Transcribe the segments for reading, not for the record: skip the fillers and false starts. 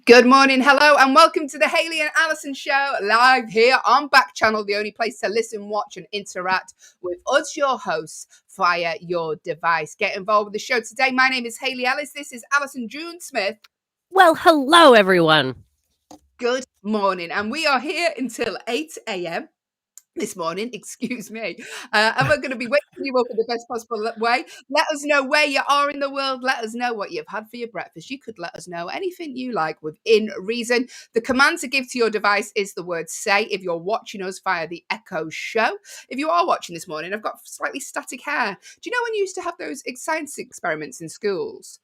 Good morning, hello, and welcome to the Hayley and Allyson show live here on Backchannel, the only place to listen, watch, and interact with us, your hosts, via your device. Get involved with the show today. My name is Hayley Ellis. This is Allyson June Smith. Well, hello, everyone. Good morning, and we are here until 8 a.m. this morning, excuse me, and we're going to be waking you up in the best possible way. Let us know where you are in the world. Let us know what you've had for your breakfast. You could let us know anything you like within reason. The command to give to your device is the word say if you're watching us via the Echo show. If you are watching this morning, I've got slightly static hair. Do you know when you used to have those science experiments in schools?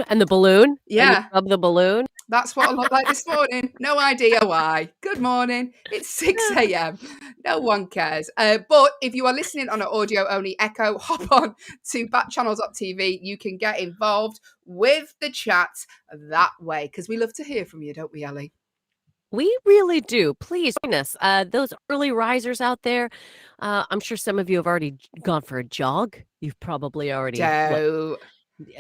And the balloon? Yeah. Of the balloon? That's what I look like this morning. No idea why. Good morning. It's 6 a.m. No one cares. But if you are listening on an audio-only Echo, hop on to backchannel.tv. You can get involved with the chat that way because we love to hear from you, don't we, Ellie? We really do. Please join us. Those early risers out there, I'm sure some of you have already gone for a jog. You've probably already...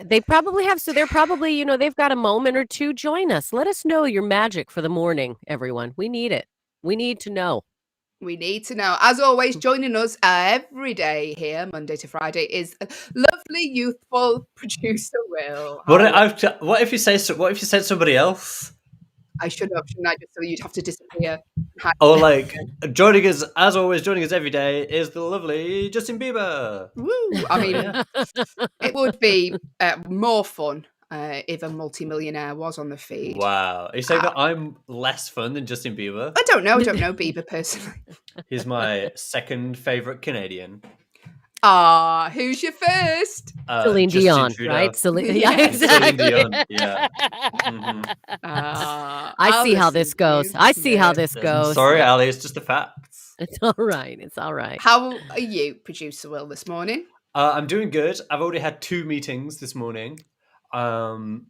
They probably have. So they're probably, they've got a moment or two. Join us. Let us know your magic for the morning, everyone. We need it. We need to know. We need to know. As always, joining us every day here, Monday to Friday, is lovely, youthful producer Will. What if you said somebody else? I should have, shouldn't I? Just so you'd have to disappear. Joining us, as always, every day is the lovely Justin Bieber. Woo! I mean, it would be more fun if a multimillionaire was on the feed. Wow. Are you saying that I'm less fun than Justin Bieber? I don't know Bieber personally. He's my second favourite Canadian. Who's your first? Celine Dion, right? Celine Dion. Yeah. Mm-hmm. I see how this goes. Sorry, Ali, it's just the facts. It's all right. How are you, producer Will, this morning? I'm doing good. I've already had 2 meetings this morning. And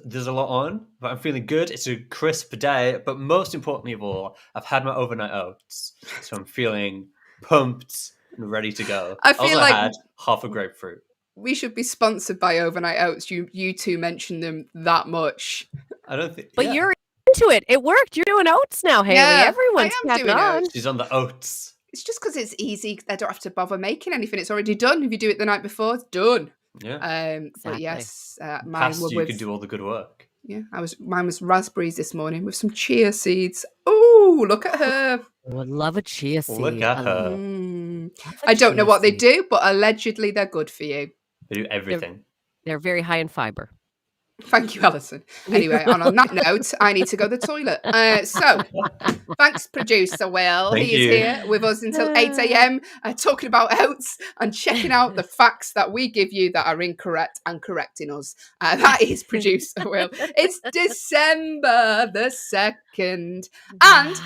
there's a lot on, but I'm feeling good. It's a crisp day, but most importantly of all, I've had my overnight oats. So I'm feeling pumped and ready to go. I had half a grapefruit. We should be sponsored by overnight oats. You two mentioned them that much. I don't think. But you're into it. It worked. You're doing oats now, Hayley. Yeah, everyone's doing oats. She's on the oats. It's just because it's easy. I don't have to bother making anything. It's already done. If you do it the night before, it's done. Yeah. But yes, mine you can do all the good work. Yeah, mine was raspberries this morning with some chia seeds. Oh, look at her! I would love a chia seed. Look at her. I don't know what they do, but allegedly they're good for you. They do everything. They're very high in fiber. Thank you, Allyson. Anyway, on that note, I need to go to the toilet. So, thanks, producer Will. He is here with us until 8 a.m. Talking about oats and checking out the facts that we give you that are incorrect and correcting us. That is producer Will. It's December the 2nd. And,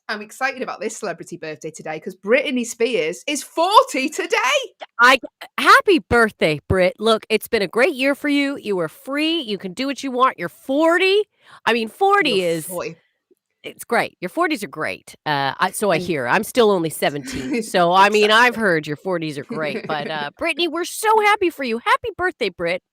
I'm excited about this celebrity birthday today because Britney Spears is 40 today. Happy birthday, Brit. Look, it's been a great year for you. You were free. You can do what you want. You're 40. I mean, 40 is... 40. It's great. Your 40s are great. So I hear. I'm still only 17. So, I mean, I've heard your 40s are great. But, Britney, we're so happy for you. Happy birthday, Brit.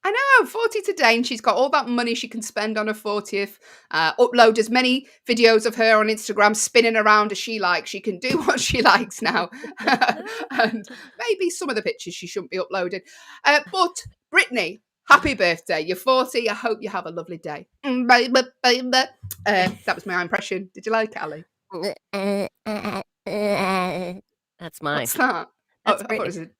I know, 40 today, and she's got all that money she can spend on her 40th. Upload as many videos of her on Instagram spinning around as she likes. She can do what she likes now. And maybe some of the pictures she shouldn't be uploading. But, Britney, happy birthday. You're 40. I hope you have a lovely day. That was my impression. Did you like it, Ali? That's mine. What's that? That's Britney.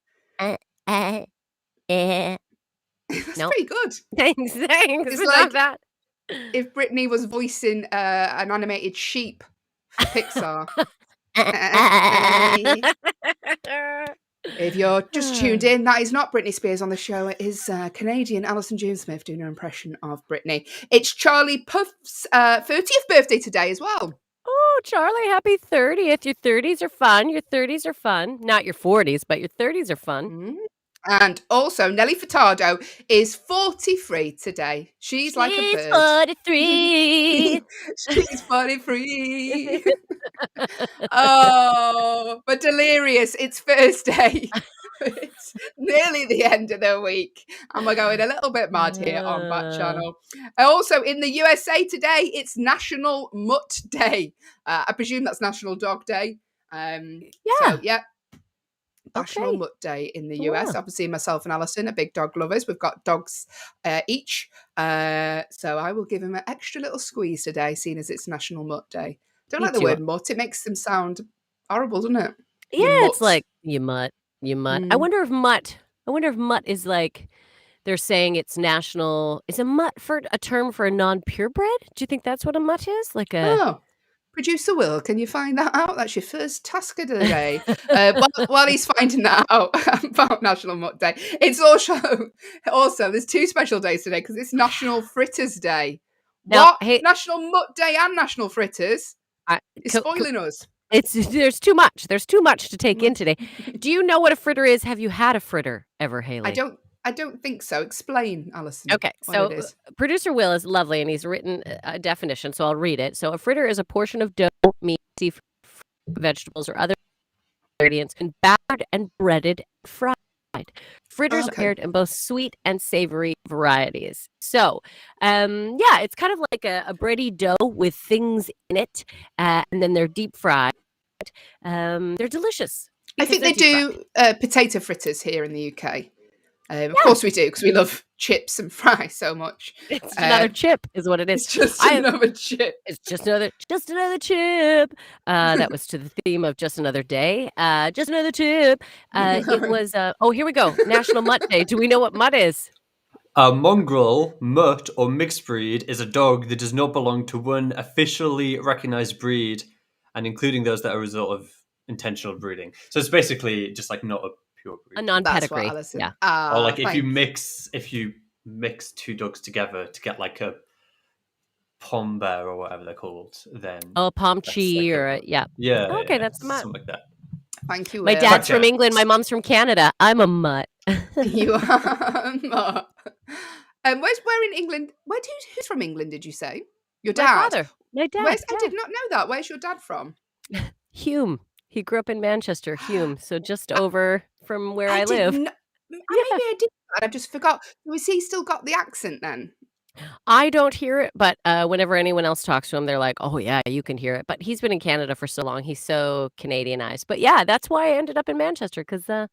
That's pretty good. Thanks. It's like that. If Britney was voicing an animated sheep for Pixar. If you're just tuned in, that is not Britney Spears on the show. It is Canadian Allyson June Smith doing her impression of Britney. It's Charlie Puth's 30th birthday today as well. Oh, Charlie, happy 30th. Your 30s are fun. Not your 40s, but your 30s are fun. Mm-hmm. And also, Nelly Furtado is 43 today. She's like a bird. 43. She's 43. Oh, but delirious. It's Thursday. It's It's nearly the end of the week, and we're going a little bit mad here on Backchannel. Also, in the USA today, it's National Mutt Day. I presume that's National Dog Day. So, yeah. National Mutt Day in the US. Obviously, myself and Allyson are big dog lovers. We've got dogs each. So I will give him an extra little squeeze today, seeing as it's National Mutt Day. Don't like the word mutt. It makes them sound horrible, doesn't it? Yeah, it's like you mutt. I wonder if mutt is like they're saying it's national. Is a mutt for a term for a non-purebred? Do you think that's what a mutt is? Like a Producer Will, can you find that out? That's your first task of the day. While he's finding that out about National Mutt Day, it's also there's two special days today because it's National Fritters Day. Now, National Mutt Day and National Fritters? It's spoiling us. There's too much. There's too much to take in today. Do you know what a fritter is? Have you had a fritter ever, Hayley? I don't think so. Explain, Allyson. Okay, so producer Will is lovely, and he's written a definition, so I'll read it. So a fritter is a portion of dough, meat, seafood, vegetables, or other ingredients, and battered and breaded and fried. Fritters are prepared in both sweet and savory varieties. So, it's kind of like a bready dough with things in it, and then they're deep fried. They're delicious. I think they do potato fritters here in the UK. Of course we do, because we love chips and fry so much. It's another chip is what it is. It's just another chip. It's just another chip. That was to the theme of Just Another Day. Just another chip. It was, here we go. National Mutt Day. Do we know what mutt is? A mongrel, mutt, or mixed breed is a dog that does not belong to one officially recognized breed, and including those that are a result of intentional breeding. So it's basically just like not a pure breed. A non-pedigree. Yeah. Or like if you mix two dogs together to get like a pom bear or whatever they're called, then pomchi or yeah. Okay, that's mutt. Something like that. Thank you. My dad's from England. My mom's from Canada. I'm a mutt. You are a mutt. Where in England? Who's from England? Did you say your dad? My father. My dad. I did not know that. Where's your dad from? Hume. He grew up in Manchester, Hume, so just over from where I live. Maybe I did. I just forgot. Was he still got the accent then? I don't hear it, but whenever anyone else talks to him, they're like, "Oh yeah, you can hear it." But he's been in Canada for so long; he's so Canadianized. But yeah, that's why I ended up in Manchester because that's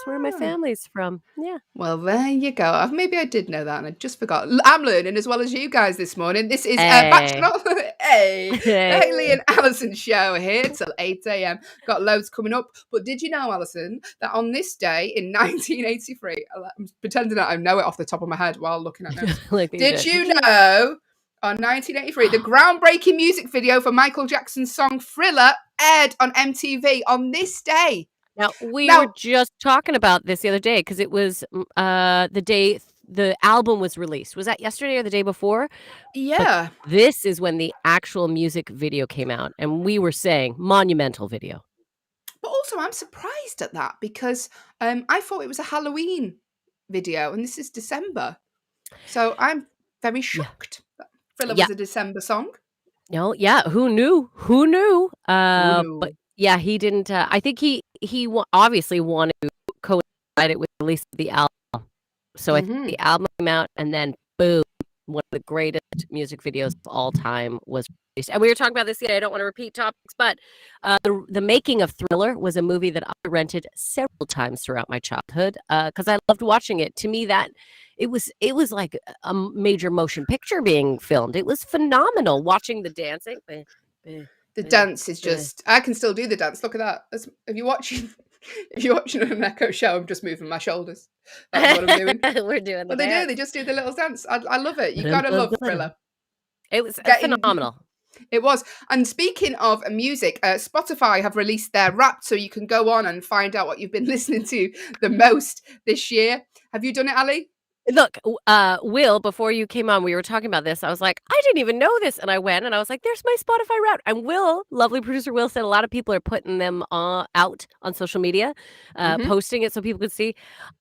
where my family's from. Yeah. Well, there you go. Maybe I did know that, and I just forgot. I'm learning as well as you guys this morning. This is Backchannel. The Hayley and Allyson show here till 8 a.m. Got loads coming up. But did you know, Allyson, that on this day in 1983, I'm pretending that I know it off the top of my head while looking at it. Did you know, on 1983, the groundbreaking music video for Michael Jackson's song Thriller aired on MTV on this day? Now, we were just talking about this the other day because it was the day the album was released. Was that yesterday or the day before? Yeah. But this is when the actual music video came out, and we were saying monumental video. But also, I'm surprised at that because I thought it was a Halloween video, and this is December. So I'm very shocked that Thriller was a December song. No, who knew? Who knew? But yeah, he didn't. I think he obviously wanted to coincide it with the release of the album. So I think the album came out, and then boom, one of the greatest music videos of all time was released. And we were talking about this today. I don't want to repeat topics, but the making of Thriller was a movie that I rented several times throughout my childhood because I loved watching it. To me, that it was like a major motion picture being filmed. It was phenomenal watching the dancing. The dance is just, I can still do the dance. Look at that. If you're watching an Echo show, I'm just moving my shoulders. That's what I'm doing. We're doing the dance. They just do the little dance. I love it. You gotta love Thriller. It was phenomenal. It was. And speaking of music, Spotify have released their Wrapped, so you can go on and find out what you've been listening to the most this year. Have you done it, Ali? Look, Will, before you came on, we were talking about this. I was like, I didn't even know this. And I went and I was like, there's my Spotify Wrapped. And Will, lovely producer Will, said a lot of people are putting them out on social media, posting it so people could see.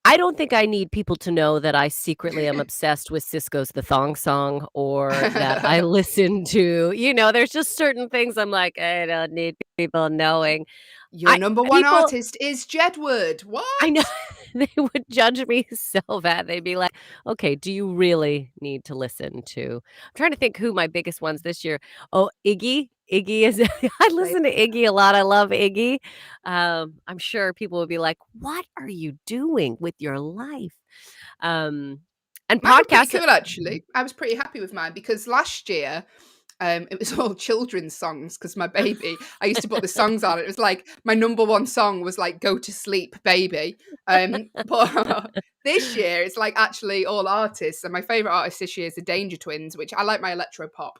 I don't think I need people to know that I secretly am obsessed with Cisco's The Thong Song or that I listen to, there's just certain things I'm like, I don't need people knowing. Your number one artist is Jedward. What? I know. they would judge me so bad. They'd be like, "Okay, do you really need to listen to?" I'm trying to think who my biggest ones this year. Oh, Iggy. Iggy is I listen to Iggy a lot. I love Iggy. I'm sure people would be like, "What are you doing with your life?" And Mine were pretty podcasts. cool, actually. I was pretty happy with mine because last year, it was all children's songs because my baby, I used to put the songs on. It was like my number one song was like "Go to Sleep, Baby." But this year it's like actually all artists, and my favorite artist this year is the Danger Twins, which I like my electro pop,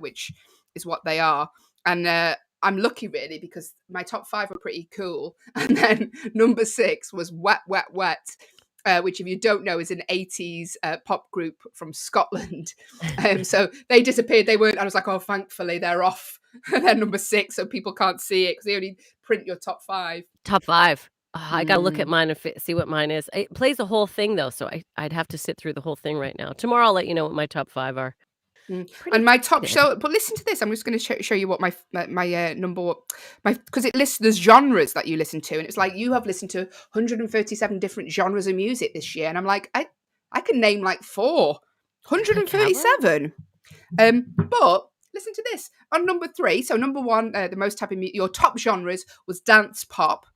which is what they are. And I'm lucky really because my top 5 were pretty cool, and then number 6 was "Wet, Wet, Wet." Which, if you don't know, is an 80s pop group from Scotland. So they disappeared. They weren't. I was like, oh, thankfully they're off. They're number 6, so people can't see it because they only print your top 5. Top 5. Oh, I gotta look at mine and see what mine is. It plays the whole thing though, so I'd have to sit through the whole thing right now. Tomorrow I'll let you know what my top 5 are. And my top show, but listen to this. I'm just going to show you what my number, because it lists the genres that you listen to, and it's like you have listened to 137 different genres of music this year, and I'm like, I can name like 4, 137. But listen to this. On number 3, so number 1, the most happy your top genres was dance pop.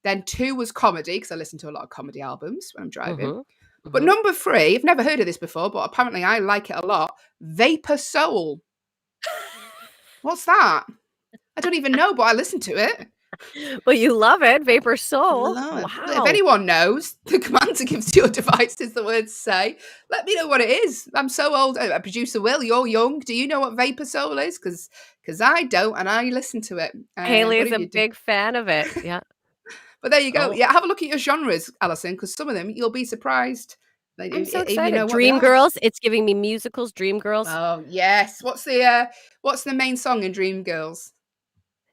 Then 2 was comedy because I listen to a lot of comedy albums when I'm driving. But number 3, I've never heard of this before, but apparently I like it a lot. Vapor soul. What's that? I don't even know, but I listen to it. But you love it, Vapor Soul. Wow. Wow. If anyone knows, the command to give to your device is the word say. Let me know what it is. I'm so old. Producer Will, you're young. Do you know what Vapor soul is? Because I don't, and I listen to it. Haley is a big fan of it. Yeah. But there you go. Oh. Yeah, have a look at your genres, Allyson, because some of them you'll be surprised. I'm so excited. You know Dreamgirls. It's giving me musicals. Dreamgirls. Oh yes. What's the main song in Dreamgirls?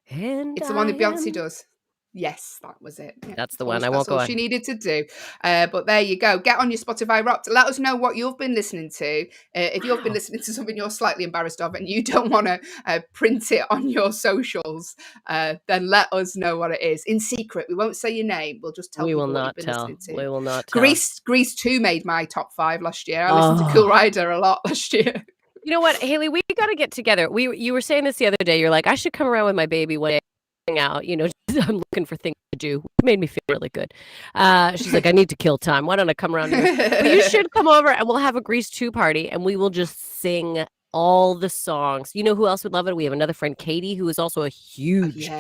And it's the one that Beyonce does. Yes, that was it. Yeah, that's the one. I won't go on. That's all she needed to do. But there you go. Get on your Spotify Wrapped. Let us know what you've been listening to. If you've been listening to something you're slightly embarrassed of and you don't want to print it on your socials, then let us know what it is. In secret. We won't say your name. We'll just tell people what you've been listening to. We will not tell. Grease 2 made my top 5 last year. I listened to Cool Rider a lot last year. You know what, Haley? We got to get together. You were saying this the other day. You're like, I should come around with my baby one day. Out, I'm looking for things to do. It made me feel really good. She's like, I need to kill time. Why don't I come around here? But you should come over and we'll have a Grease 2 party and we will just sing all the songs. You know who else would love it? We have another friend, Katie, who is also a huge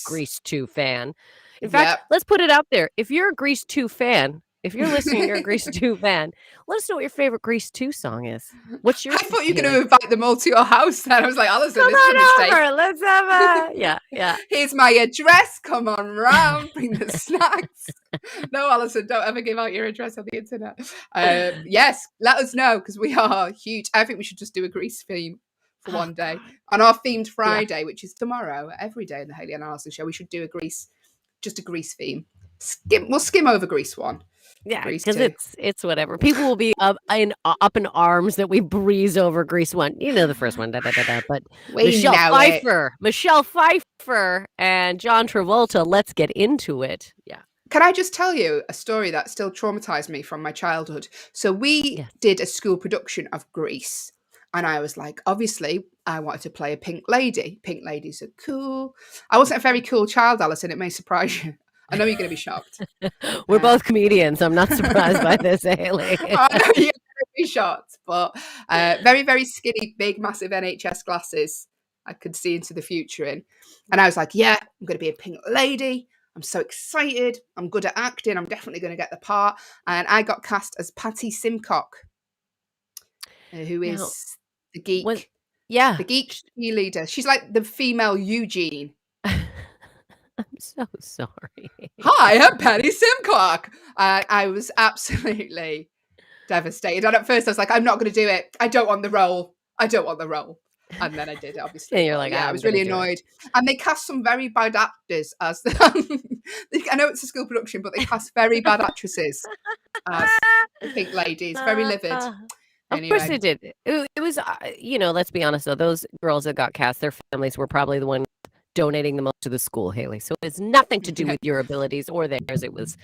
Grease 2 fan. In fact, let's put it out there. If you're a Grease 2 fan, if you're listening, you're a Grease 2 fan, let us know what your favorite Grease 2 song is. What's your? I thought you were going to invite them all to your house then. I was like, Allyson, come on over. Let's have yeah. Here's my address. Come on round. Bring the snacks. No, Allyson, don't ever give out your address on the internet. Yes, let us know because we are huge. I think we should just do a Grease theme for one day. On our themed Friday, which is tomorrow, every day in the Hayley and Allyson show, we should do a Grease theme. We'll skim over Grease 1. Yeah, because it's whatever. People will be up in arms that we breeze over Grease 1. You know the first one, but Michelle Pfeiffer and John Travolta. Let's get into it. Yeah. Can I just tell you a story that still traumatized me from my childhood? So we did a school production of Grease. And I was like, obviously, I wanted to play a pink lady. Pink ladies are cool. I wasn't a very cool child, Allyson. It may surprise you. I know you're going to be shocked. We're both comedians. I'm not surprised by this, Hayley. I know you're going to be shocked. But very, very skinny, big, massive NHS glasses I could see into the future in. And I was like, yeah, I'm going to be a pink lady. I'm so excited. I'm good at acting. I'm definitely going to get the part. And I got cast as Patty Simcock, who is the geek. The geek cheerleader. She's like the female Eugene. I'm so sorry. Hi, I'm Patty Simcock. I was absolutely devastated. And at first I was like, I'm not going to do it. I don't want the role. And then I did it, obviously. And you're like, I was really annoyed. And they cast some very bad actors as I know it's a school production, but they cast very bad actresses as the pink ladies. Very livid. Anyway. Of course they did. It was, let's be honest, though. Those girls that got cast, their families were probably the ones donating the most to the school, Hayley. So it has nothing to do with your abilities or theirs. It was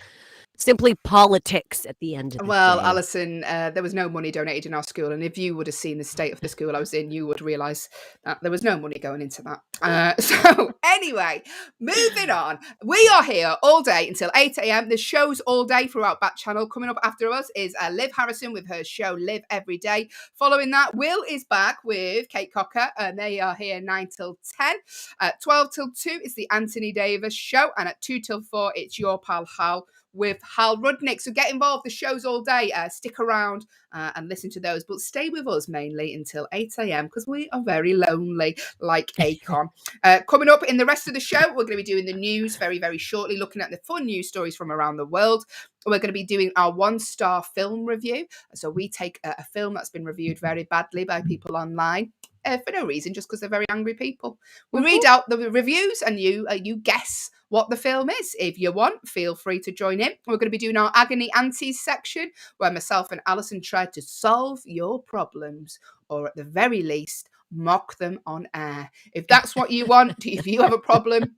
simply politics at the end of the Well, day. Allyson, there was no money donated in our school, and if you would have seen the state of the school I was in, you would realise that there was no money going into that. So anyway, moving on. We are here all day until 8 a.m. The show's all day throughout Backchannel. Coming up after us is Liv Harrison with her show Live Every Day. Following that, Will is back with Kate Cocker, and they are here 9 till 10. At 12 till 2 is the Anthony Davis show, and at 2 till 4 it's your pal Hal with Hal Rudnick. So get involved. The show's all day. Stick around and listen to those. But stay with us mainly until 8 a.m. because we are very lonely, like Akon. Coming up in the rest of the show, we're going to be doing the news very, very shortly, looking at the fun news stories from around the world. We're going to be doing our 1-star film review. So we take a film that's been reviewed very badly by people online. For no reason, just because they're very angry people. We read out the reviews and you guess what the film is. If you want, feel free to join in. We're going to be doing our Agony Aunties section, where myself and Allyson try to solve your problems, or at the very least, mock them on air. If that's what you want, if you have a problem,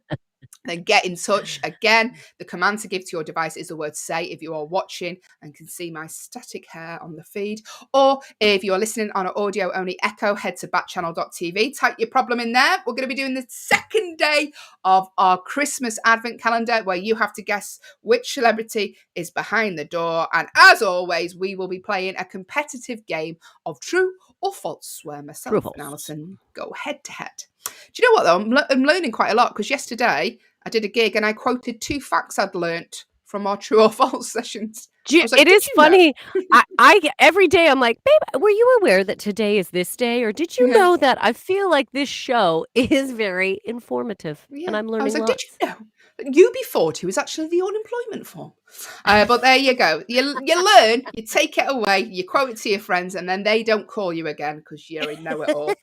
then get in touch. Again, the command to give to your device is the word say if you are watching and can see my static hair on the feed. Or if you're listening on an audio-only echo, head to backchannel.tv, type your problem in there. We're going to be doing the second day of our Christmas advent calendar, where you have to guess which celebrity is behind the door. And as always, we will be playing a competitive game of true or false, where myself and Allyson go head to head. Do you know what, though? I'm learning quite a lot, because yesterday I did a gig and I quoted 2 facts I'd learnt from our true or false sessions. It is funny. I every day I'm like, babe, were you aware that today is this day? Or did you know that? I feel like this show is very informative, and I'm learning a lot. Did you know UB40 was actually the unemployment form? But there you go. You learn, you take it away, you quote it to your friends, and then they don't call you again because you're a know-it-all.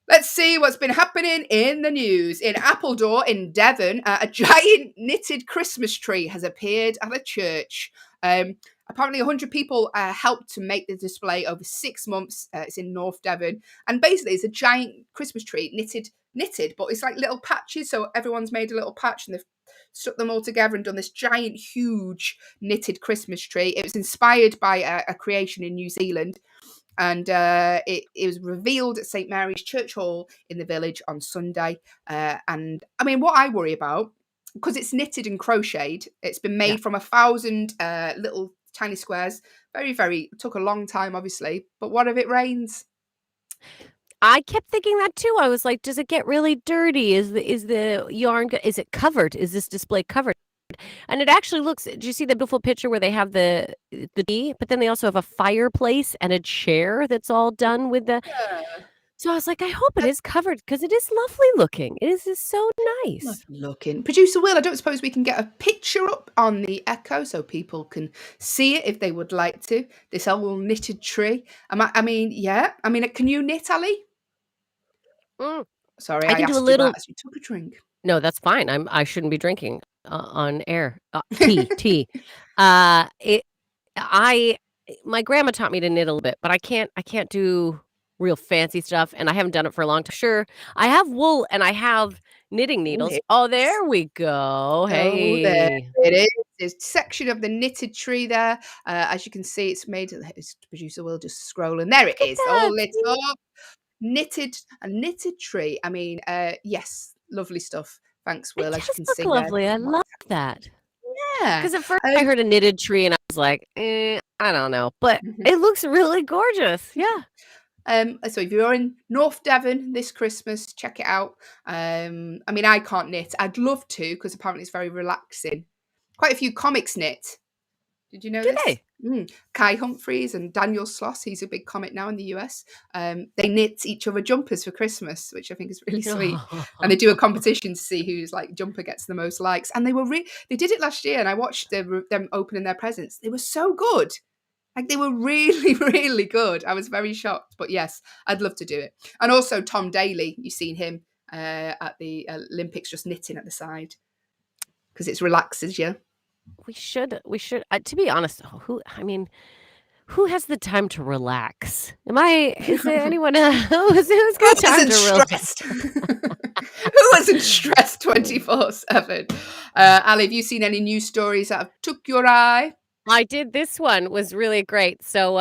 Let's see what's been happening in the news. In Appledore in Devon, a giant knitted Christmas tree has appeared at a church. Apparently 100 people helped to make the display over 6 months. It's in North Devon. And basically it's a giant Christmas tree knitted, but it's like little patches. So everyone's made a little patch and they've stuck them all together and done this giant, huge knitted Christmas tree. It was inspired by a creation in New Zealand. And it was revealed at St. Mary's Church Hall in the village on Sunday. And I mean, what I worry about, because it's knitted and crocheted, it's been made from 1,000 little tiny squares. Very, very, took a long time, obviously. But what if it rains? I kept thinking that too. I was like, does it get really dirty? Is the yarn, is it covered? Is this display covered? And it actually looks, do you see the beautiful picture where they have the tea, but then they also have a fireplace and a chair that's all done with the... So I was like, I hope it is covered, because it is lovely looking. It is so nice. Lovely looking. Producer Will, I don't suppose we can get a picture up on the Echo so people can see it if they would like to. This old knitted tree. I mean, can you knit, Ali? Sorry, I can do a little. As you took a drink. No, that's fine. I shouldn't be drinking on air. Tea. My grandma taught me to knit a little bit, but I can't do real fancy stuff, and I haven't done it for a long time. Sure, I have wool and I have knitting needles. Oh, there we go. Hey, there it is. There's a section of the knitted tree there. As you can see, it's made. Producer Will just scrolling. There it is. All lit up. A knitted tree. I mean, yes, lovely stuff. Thanks, Will. As you can see, lovely. I love that. Yeah, because at first I heard a knitted tree and I was like, I don't know, but it looks really gorgeous. Yeah. So if you're in North Devon this Christmas, check it out. I mean, I can't knit. I'd love to, because apparently it's very relaxing. Quite a few comics knit. Did you know this? Kai Humphries and Daniel Sloss, he's a big comic now in the US. They knit each other jumpers for Christmas, which I think is really sweet. And they do a competition to see whose jumper gets the most likes. And they did it last year, and I watched them opening their presents. They were so good. They were really, really good. I was very shocked. But yes, I'd love to do it. And also Tom Daly, you've seen him at the Olympics just knitting at the side, because it relaxes you. We should. To be honest, who has the time to relax? Is there anyone who's got time to relax? Who wasn't stressed 24/7? Ali, have you seen any news stories that have took your eye? I did. This one was really great. So,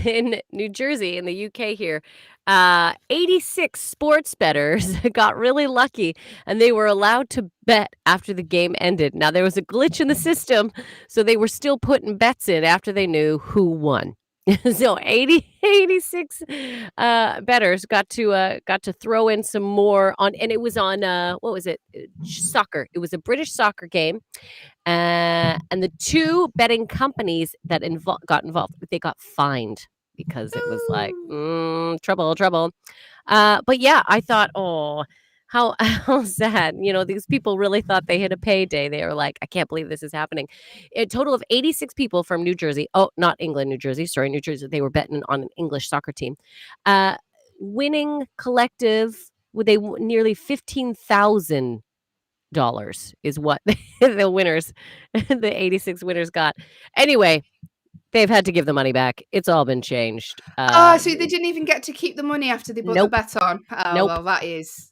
in New Jersey, in the UK here, 86 sports bettors got really lucky, and they were allowed to bet after the game ended. Now, there was a glitch in the system, so they were still putting bets in after they knew who won. So 86 bettors got to throw in some more on, and it was on what was it? Soccer. It was a British soccer game. And the two betting companies that got involved, they got fined because it was like trouble. But yeah, I thought, oh, how sad. These people really thought they hit a payday. They were like, I can't believe this is happening. A total of 86 people from New Jersey. Oh, not England, New Jersey. Sorry, New Jersey. They were betting on an English soccer team. Winning collective, nearly $15,000 is what the winners, the 86 winners got. Anyway, they've had to give the money back. It's all been changed. So they didn't even get to keep the money after they put the bet on. Oh, Nope. well, that's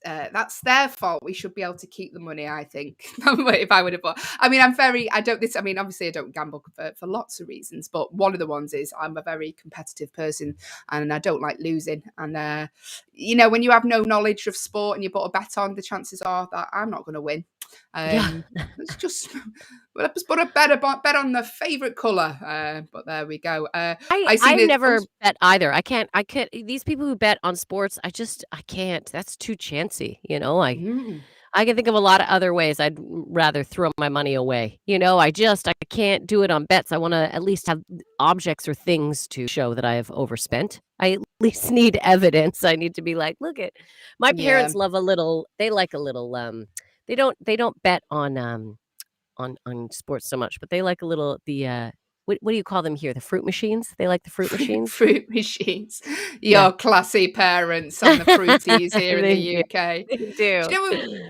their fault. We should be able to keep the money, I think. If I would have bought, obviously I don't gamble for lots of reasons, but one of the ones is I'm a very competitive person and I don't like losing. And when you have no knowledge of sport and you put a bet on, the chances are that I'm not going to win. Let's put a bet on the favorite color. But there we go. I never bet either. I can't. These people who bet on sports, I can't. That's too chancy. I can think of a lot of other ways I'd rather throw my money away. I can't do it on bets. I want to at least have objects or things to show that I have overspent. I at least need evidence. I need to be like, look at my parents love a little. They like a little. They don't bet on sports so much, but they like a little what do you call them here? The fruit machines? They like the fruit machines? Fruit machines. Your classy parents on the fruities here in the UK. They do.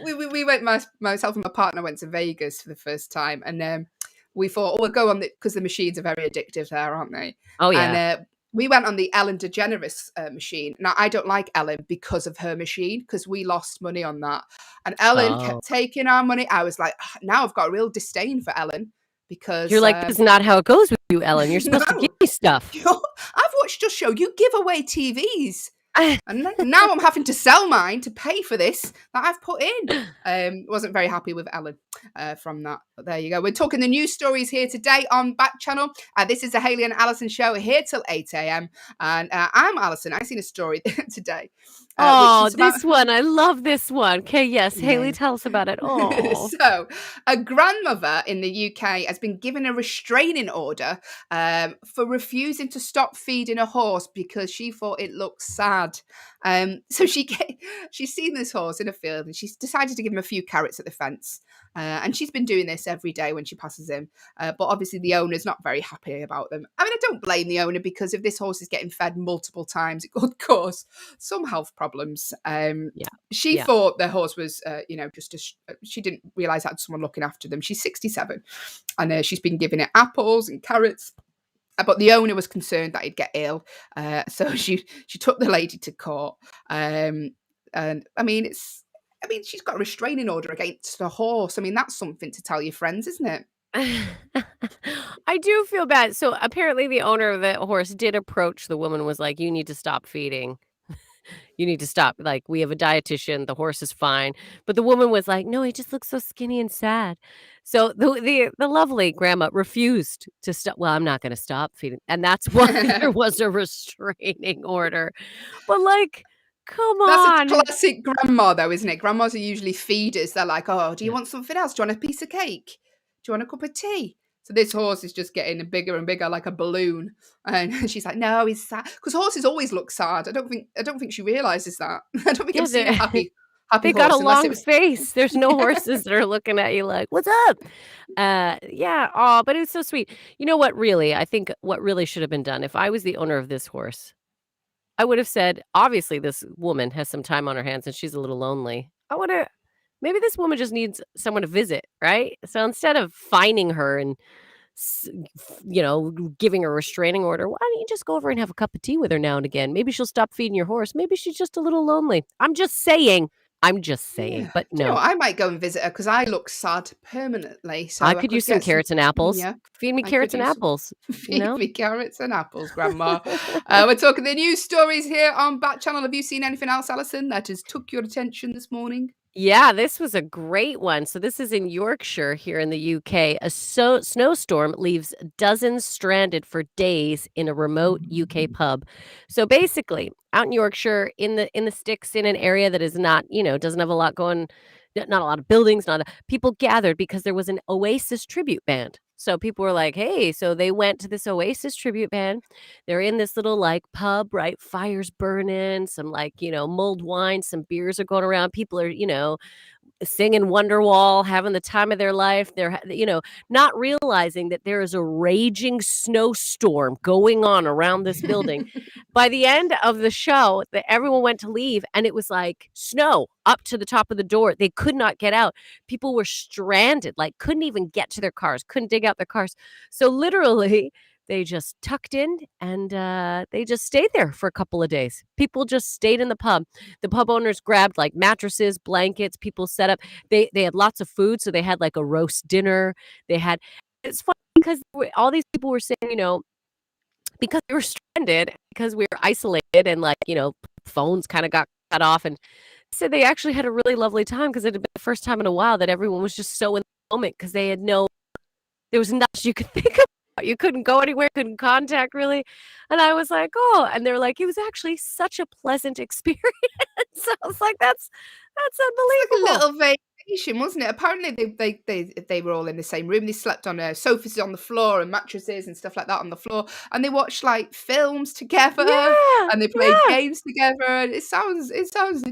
We went, myself and my partner went to Vegas for the first time, and we thought, we'll go on because the machines are very addictive there, aren't they? Oh, yeah. And we went on the Ellen DeGeneres machine. Now, I don't like Ellen because of her machine, because we lost money on that. And Ellen kept taking our money. I was like, now I've got a real disdain for Ellen, because you're like, this is not how it goes with you, Ellen. You're supposed to give me stuff. I've watched your show. You give away TVs. And now I'm having to sell mine to pay for this that I've put in. Wasn't very happy with Ellen from that. But there you go. We're talking the news stories here today on Backchannel. This is the Hayley and Allyson show, here till 8 a.m. And I'm Allyson. I seen a story today. This one. I love this one. Okay, yes. Hayley, tell us about it. Oh. So, a grandmother in the UK has been given a restraining order for refusing to stop feeding a horse because she thought it looked sad. So she's seen this horse in a field and she's decided to give him a few carrots at the fence. And she's been doing this every day when she passes him. But obviously the owner's not very happy about them. I don't blame the owner, because if this horse is getting fed multiple times, it could cause some health problems. She thought the horse was, she didn't realise that someone looking after them. She's 67 and she's been giving it apples and carrots. But the owner was concerned that he'd get ill. So she took the lady to court. And she's got a restraining order against the horse. That's something to tell your friends, isn't it? I do feel bad. So apparently the owner of the horse did approach the woman, was like, you need to stop feeding. You need to stop. Like, we have a dietitian. The horse is fine. But the woman was like, no, he just looks so skinny and sad. So the lovely grandma refused to stop. Well, I'm not going to stop feeding. And that's why there was a restraining order. But like, come on. That's a classic grandma, though, isn't it? Grandmas are usually feeders. They're like, oh, do you want something else? Do you want a piece of cake? Do you want a cup of tea? So this horse is just getting bigger and bigger, like a balloon. And she's like, no, he's sad. Because horses always look sad. I don't think she realises that. I don't think I've seen a happy they horse. Got a long face. There's no horses that are looking at you like, what's up? But it was so sweet. You know what, really? I think what really should have been done, if I was the owner of this horse, I would have said, obviously this woman has some time on her hands and she's a little lonely. Maybe this woman just needs someone to visit, right? So instead of fining her and, giving her a restraining order, why don't you just go over and have a cup of tea with her now and again? Maybe she'll stop feeding your horse. Maybe she's just a little lonely. I'm just saying. I'm just saying, but Do you know no. what? I might go and visit her because I look sad permanently. So I I could could use some get some. carrots and apples. Yeah, Feed me I could carrots and use some. apples, you Feed know? me carrots and apples, Grandma. We're talking the news stories here on Backchannel. Have you seen anything else, Allyson, that has took your attention this morning? Yeah, this was a great one. So this is in Yorkshire here in the UK. A snowstorm leaves dozens stranded for days in a remote UK pub. So basically, out in Yorkshire, in the sticks, in an area that is not, doesn't have a lot going, not a lot of buildings, not a, people gathered because there was an Oasis tribute band. So people were like, "Hey!" So they went to this Oasis tribute band. They're in this little like pub, right? Fires burning, some like, mulled wine, some beers are going around. People are, singing Wonderwall, having the time of their life. They're, not realizing that there is a raging snowstorm going on around this building. By the end of the show, everyone went to leave, and it was like snow up to the top of the door. They could not get out. People were stranded, like couldn't even get to their cars, couldn't dig out their cars. So literally, they just tucked in and they just stayed there for a couple of days. People just stayed in the pub. The pub owners grabbed like mattresses, blankets, people set up. They had lots of food, so they had like a roast dinner. They had it's funny because all these people were saying, because we were stranded, because we were isolated and like, phones kind of got cut off, and said they actually had a really lovely time because it had been the first time in a while that everyone was just so in the moment because they had there was nothing you could think of. You couldn't go anywhere, couldn't contact really. And I was like, "Oh," and they're like, "It was actually such a pleasant experience." I was like, "That's It's like a unbelievable." little vacation, wasn't it? Apparently, they were all in the same room. They slept on sofas on the floor and mattresses and stuff like that on the floor, and they watched like films together Yeah, and they played yeah. games together. And it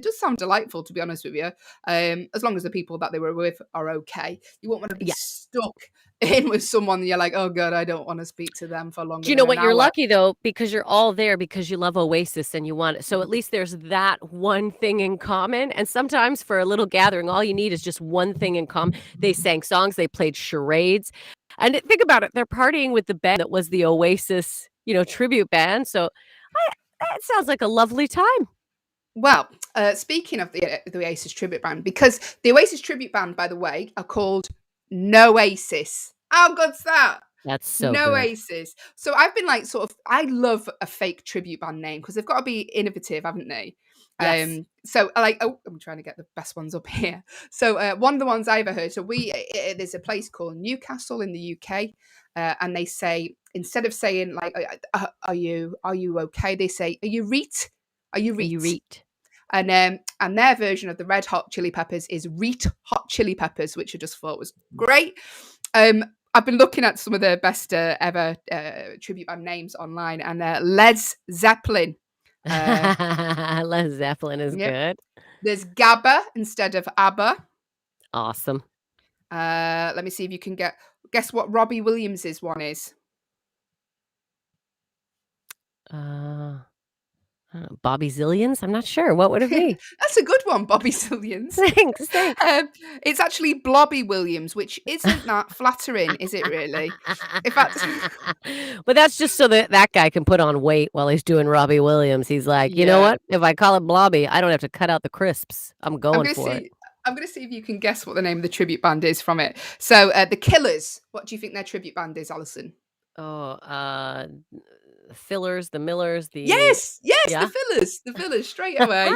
does sound delightful, to be honest with you. As long as the people that they were with are okay. You won't want to be Yeah. stuck in with someone and you're like, oh god, I don't want to speak to them for longer Do you than know an what? You're hour. lucky though, because you're all there because you love Oasis and you want it. So at least there's that one thing in common. And sometimes for a little gathering, all you need is just one thing in common. They sang songs, they played charades. And think about it, they're partying with the band that was the Oasis, tribute band. So that sounds like a lovely time. Well, speaking of the Oasis tribute band, because the Oasis tribute band, by the way, are called Noasis. How good's that? That's so good. Noasis. So I've been like I love a fake tribute band name because they've got to be innovative, haven't they? Yes. So I like, I'm trying to get the best ones up here. So one of the ones I ever heard, so there's a place called Newcastle in the UK, and they say, instead of saying like, are you okay? They say, are you reet? Are you reet? You read. And their version of the Red Hot Chili Peppers is Reet Hot Chili Peppers, which I just thought was great. I've been looking at some of the best ever tribute band names online, and Led Zeppelin. Led Zeppelin is Yep. good. There's Gabba instead of ABBA. Awesome. Let me see if you can guess what Robbie Williams' one is. Bobby Zillions? I'm not sure. What would it be? That's a good one, Bobby Zillions. Thanks. It's actually Blobby Williams, which isn't that flattering, is it really? In fact, but that's just so that guy can put on weight while he's doing Robbie Williams. He's like, you know what? If I call it Blobby, I don't have to cut out the crisps. I'm going for it. I'm going to see if you can guess what the name of the tribute band is from it. So, The Killers. What do you think their tribute band is, Allyson? Oh, Fillers, the Millers, Yes, yeah? the Fillers, straight away.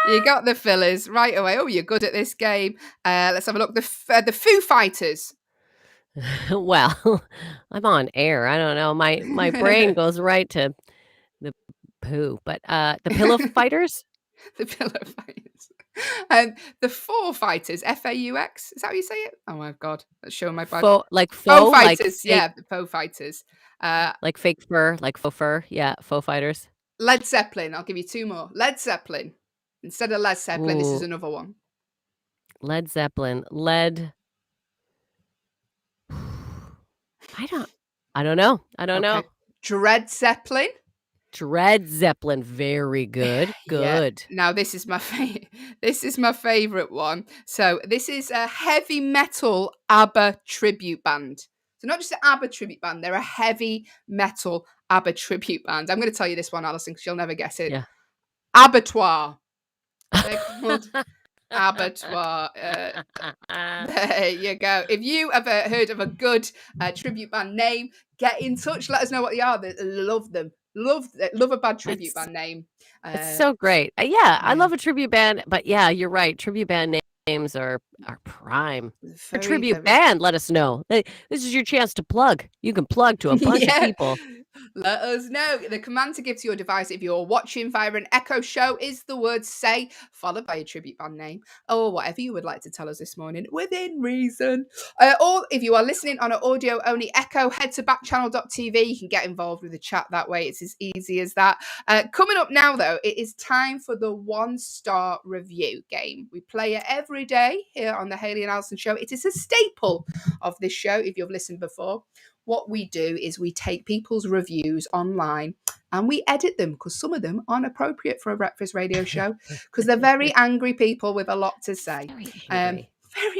You got the Fillers right away. Oh, you're good at this game. Let's have a look. The Foo Fighters. Well, I'm on air. I don't know. My brain goes right to the poo, but the Pillow Fighters? The Pillow Fighters. The Foo Fighters, Faux. Is that how you say it? Oh my god, that's showing my bad. Faux Fighters, like the Faux Fighters. Like fake fur, like faux fur. Yeah, Faux Fighters. Led Zeppelin. I'll give you two more. Led Zeppelin. Instead of Led Zeppelin, this is another one. Led Zeppelin. I don't know. Dread Zeppelin. Dread Zeppelin. Very good. Good. Yeah. Now this is my favorite one. So this is a heavy metal ABBA tribute band. So not just an ABBA tribute band, they're a heavy metal ABBA tribute band. I'm going to tell you this one, Allyson, because you'll never guess it. Yeah. Abattoir. They're called Abattoir. There you go. If you ever heard of a good tribute band name, get in touch. Let us know what they are. Love them. Love a bad tribute band name. It's so great. Yeah, I love a tribute band, but yeah, you're right. Tribute band names are prime. A tribute band, let us know. This is your chance to plug. You can plug to a bunch of people. Let us know. The command to give to your device if you're watching via an Echo show is the word say, followed by a tribute band name, or whatever you would like to tell us this morning, within reason. Or if you are listening on an audio-only Echo, head to backchannel.tv. You can get involved with the chat that way. It's as easy as that. Coming up now, though, it is time for the 1-star review game. We play it every day here on the Hayley and Allyson show. It is a staple of this show, if you've listened before. What we do is we take people's reviews online and we edit them because some of them aren't appropriate for a breakfast radio show because they're very angry people with a lot to say. Very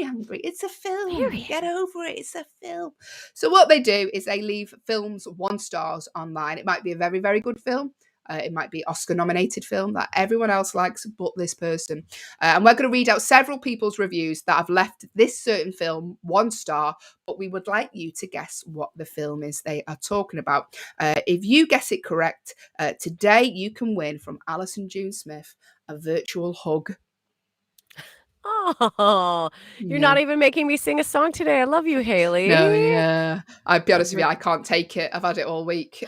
angry. It's a film. Get over it. It's a film. So what they do is they leave films 1 stars online. It might be a very, very good film. It might be Oscar-nominated film that everyone else likes but this person. And we're going to read out several people's reviews that have left this certain film 1 star, but we would like you to guess what the film is they are talking about. If you guess it correct, today you can win from Allyson June Smith a virtual hug. Oh, you're not even making me sing a song today. I love you, Hayley. No, yeah. I'll be honest with you, I can't take it. I've had it all week.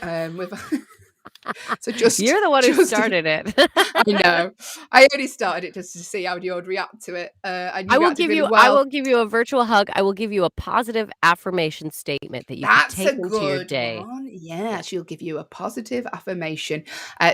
So you're the one who started it. I know. I only started it just to see how you would react to it. I will give you a virtual hug. I will give you a positive affirmation statement that you can take into your day. One. Yeah, she'll give you a positive affirmation.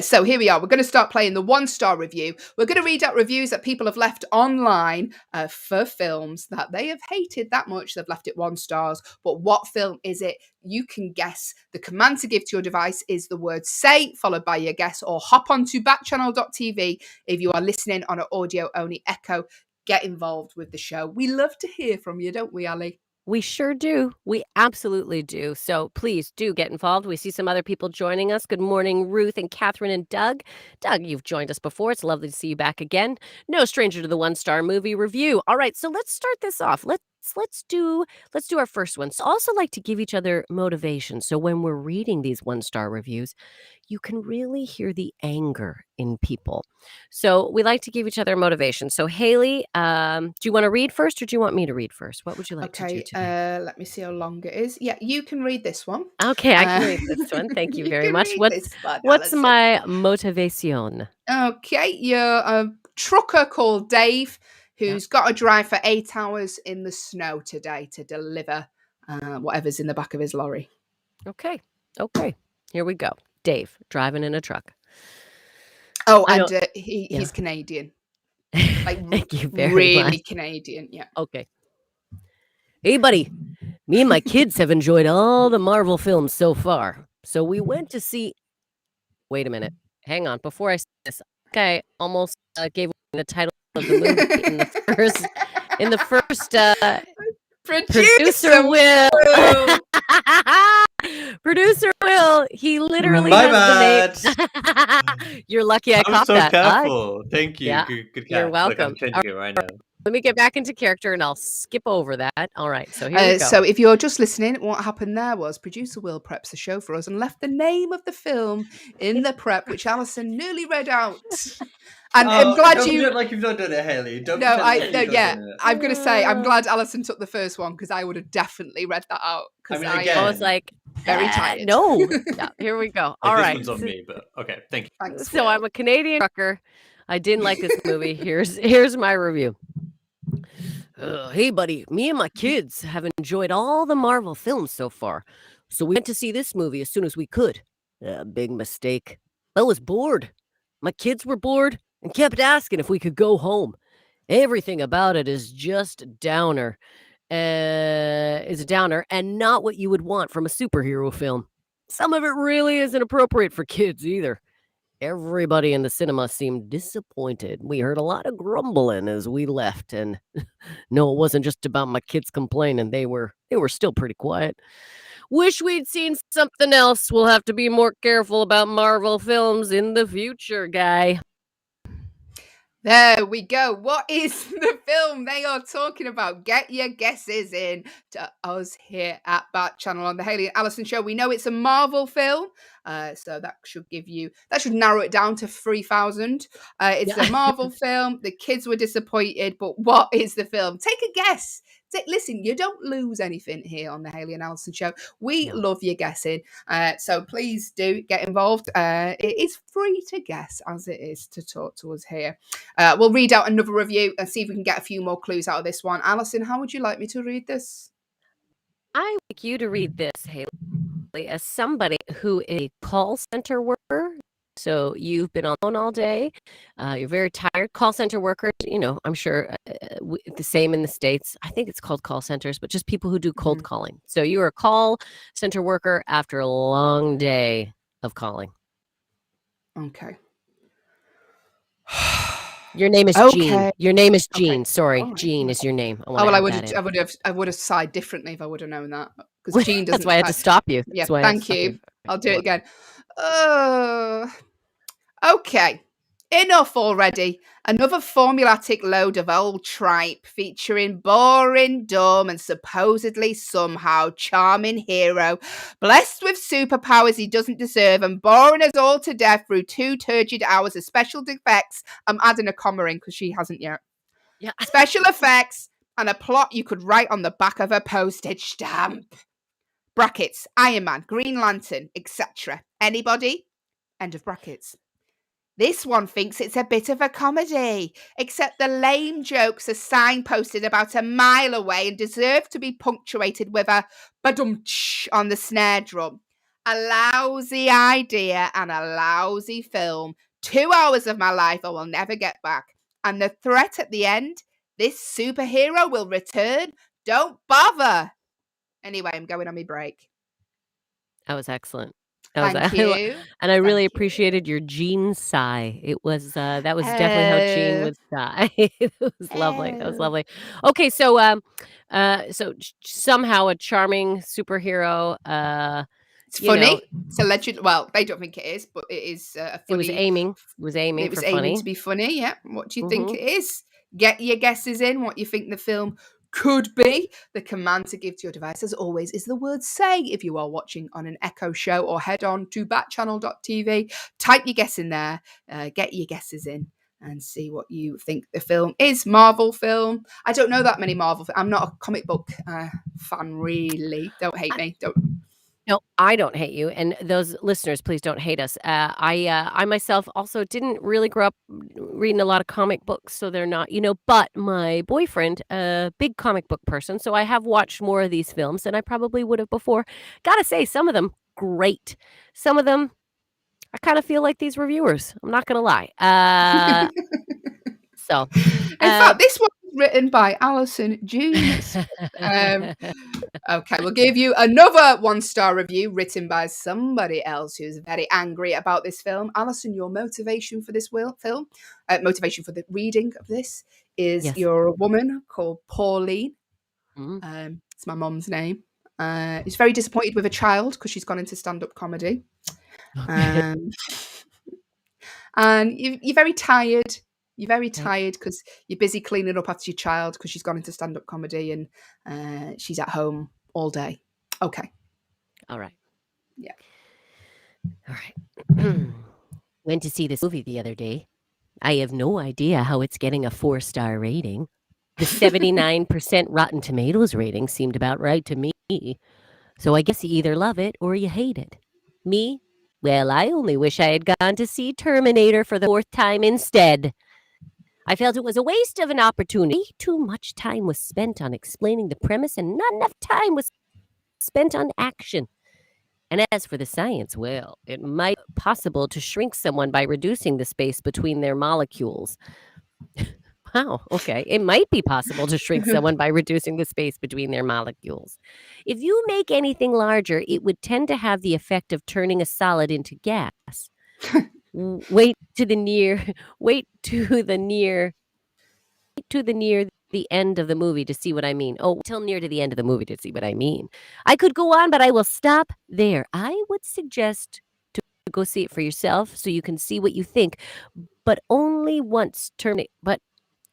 So here we are. We're going to start playing the 1-star review. We're going to read out reviews that people have left online for films that they have hated that much. They've left it 1 stars. But what film is it? You can guess. The command to give to your device is the word say, followed by your guess, or hop onto backchannel.tv if you are listening on an audio-only Echo. Get involved with the show. We love to hear from you, don't we, Ali? We sure do. We absolutely do. So please do get involved. We see some other people joining us. Good morning, Ruth and Catherine and Doug. Doug, you've joined us before. It's lovely to see you back again. No stranger to the 1-star movie review. All right, so let's start this off. Let's do our first one. So also like to give each other motivation. So when we're reading these 1-star reviews, you can really hear the anger in people. So we like to give each other motivation. So Hayley, do you want to read first or do you want me to read first? What would you like to do today? Let me see how long it is. Yeah, you can read this one. Okay, I can read this one. Thank you very much. What's my motivation? Okay, you're a trucker called Dave who's got to drive for 8 hours in the snow today to deliver whatever's in the back of his lorry. Okay. Here we go. Dave, driving in a truck. Oh, and he's Canadian. Like, thank you very really much. Canadian, yeah. Okay. Hey, buddy. Me and my kids have enjoyed all the Marvel films so far. So we went to see... Wait a minute. Hang on. Before I say this, I almost gave away the title of the movie in the first producer Will. Producer Will, he literally has the name. You're lucky I caught that. I'm so careful. Thank you. Yeah, good catch. you're welcome. Like, I'm right now. Let me get back into character and I'll skip over that. All right, so here we go. So if you're just listening, what happened there was producer Will preps the show for us and left the name of the film in the prep, which Allyson nearly read out. And I'm glad you like you've not done it, Hayley. I'm going to say I'm glad Allyson took the first one because I would have definitely read that out. I was like very tired. No, yeah, here we go. All right, this one's on me, but okay, thank you. Thanks, so I'm a Canadian trucker. I didn't like this movie. Here's my review. Hey, buddy, me and my kids have enjoyed all the Marvel films so far, so we went to see this movie as soon as we could. Big mistake. I was bored. My kids were bored and kept asking if we could go home. Everything about it is just downer. Is a downer and not what you would want from a superhero film. Some of it really isn't appropriate for kids either. Everybody in the cinema seemed disappointed. We heard a lot of grumbling as we left, and no, it wasn't just about my kids complaining. They were still pretty quiet. Wish we'd seen something else. We'll have to be more careful about Marvel films in the future, guy. There we go. What is the film they are talking about? Get your guesses in to us here at Backchannel on the Hayley and Allyson show. We know it's a Marvel film, so that should narrow it down to 3,000. It's a Marvel film. The kids were disappointed, but what is the film? Take a guess. Listen, you don't lose anything here on the Hayley and Allyson show. We love your guessing. So please do get involved. It is free to guess as it is to talk to us here. We'll read out another review and see if we can get a few more clues out of this one. Allyson, how would you like me to read this? I would like you to read this, Hayley, as somebody who is a call center worker. So you've been on the phone all day. You're very tired. Call center workers, I'm sure the same in the States. I think it's called call centers, but just people who do cold calling. So you're a call center worker after a long day of calling. Okay. Your name is Jean. Your name is Jean. Okay. Sorry, Jean is your name. I would have sighed differently if I would have known that, because Jean doesn't. That's why I had to stop you. Yeah, thank you. I'll do it again. Okay. Enough already. Another formulatic load of old tripe featuring boring, dumb, and supposedly somehow charming hero, blessed with superpowers he doesn't deserve and boring us all to death through 2 turgid hours of special effects. I'm adding a comma in because she hasn't yet. Yeah. Special effects and a plot you could write on the back of a postage stamp. Brackets, Iron Man, Green Lantern, etc. Anybody? End of brackets. This one thinks it's a bit of a comedy, except the lame jokes are signposted about a mile away and deserve to be punctuated with a badum-tsh on the snare drum. A lousy idea and a lousy film. 2 hours of my life I will never get back. And the threat at the end, this superhero will return. Don't bother. Anyway, I'm going on my break. That was excellent. Thank you. And I really appreciated your Jean sigh. It was that was definitely how Jean would sigh. It was lovely. That was lovely. Okay, so so somehow a charming superhero. It's funny. It's alleged. Well, they don't think it is, but it is funny. It was aiming. It was aiming to be funny. Yeah. What do you think it is? Get your guesses in. What you think the film could be. The command to give to your device, as always, is the word say. If you are watching on an Echo show, or head on to backchannel.tv, type your guess in there, get your guesses in, and see what you think the film is. Marvel film. I don't know that many Marvel. I'm not a comic book fan, really. Don't hate me. No, I don't hate you, and those listeners, please don't hate us. I myself also didn't really grow up reading a lot of comic books, so they're not, but my boyfriend, a big comic book person, so I have watched more of these films than I probably would have before. Gotta say, some of them, great. Some of them, I kind of feel like these reviewers. I'm not gonna lie. So, in fact, this one was written by Allyson June. Okay, we'll give you another 1-star review written by somebody else who's very angry about this film. Allyson, your motivation for this film, motivation for the reading of this is you're a woman called Pauline. It's my mom's name. She's very disappointed with a child because she's gone into stand-up comedy. And you're very tired. You're very tired because you're busy cleaning up after your child because she's gone into stand-up comedy and she's at home all day. Okay. All right. Yeah. All right. Went to see this movie the other day. I have no idea how it's getting a 4-star rating. The 79% Rotten Tomatoes rating seemed about right to me. So I guess you either love it or you hate it. Me? Well, I only wish I had gone to see Terminator for the 4th time instead. I felt it was a waste of an opportunity. Too much time was spent on explaining the premise and not enough time was spent on action. And as for the science, well, it might be possible to shrink someone by reducing the space between their molecules. Wow, okay. It might be possible to shrink someone by reducing the space between their molecules. If you make anything larger, it would tend to have the effect of turning a solid into gas. Wait to the near the end of the movie to see what I mean. Oh, till near to the end of the movie to see what I mean. I could go on, but I will stop there. I would suggest to go see it for yourself so you can see what you think, but only once terminate. But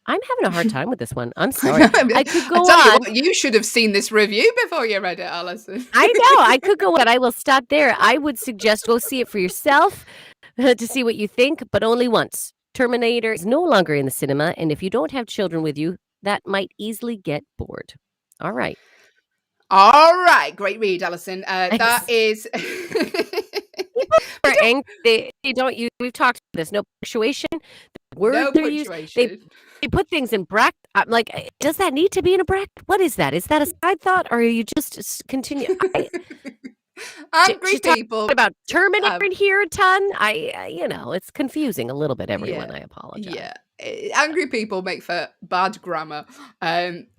I'm having a hard time with this one. I'm sorry. I could go tell you on. what, you should have seen this review before you read it, Allyson. I know. I could go on. I will stop there. I would suggest go see it for yourself to see what you think, but only once. Terminator is no longer in the cinema, and if you don't have children with you, that might easily get bored. All right. All right. Great read, Allyson. That is... They don't use, we've talked about this, no punctuation. The word no they're used, they put things in bracket. I'm like, does that need to be in a bracket? What is that? Is that a side thought, or are you just continue? Angry people about Terminator in here a ton. It's confusing a little bit, everyone. I apologize. Yeah. Angry people make for bad grammar.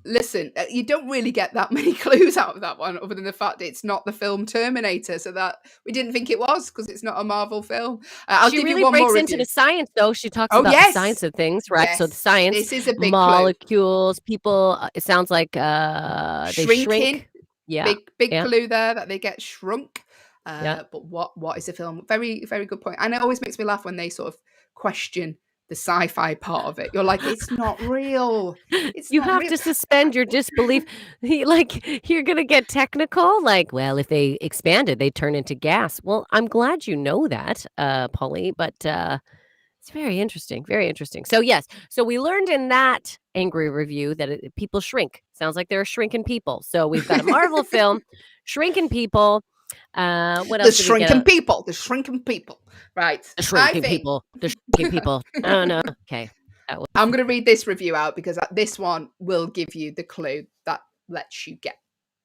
Listen, you don't really get that many clues out of that one, other than the fact that it's not the film Terminator, so that we didn't think it was because it's not a Marvel film. I'll give really you one breaks more into review. the science, though. She talks about the science of things, right? Yes. So the science, this is a big molecules, people. It sounds like they shrink. Yeah, big clue there that they get shrunk. But what is the film? Very, very good point. And it always makes me laugh when they sort of question the sci-fi part of it. You're like, it's not real. You have to suspend your disbelief. Like, you're gonna get technical. Like, well, if they expanded, they turn into gas. Well, I'm glad you know that, Polly. But it's very interesting. Very interesting. So yes. So we learned in that angry review that people shrink. Sounds like they're shrinking people. So we've got a Marvel film, shrinking people. What else? The shrinking people. Right. The shrinking people. The shrinking people. Oh no. Okay. I'm going to read this review out because this one will give you the clue that lets you get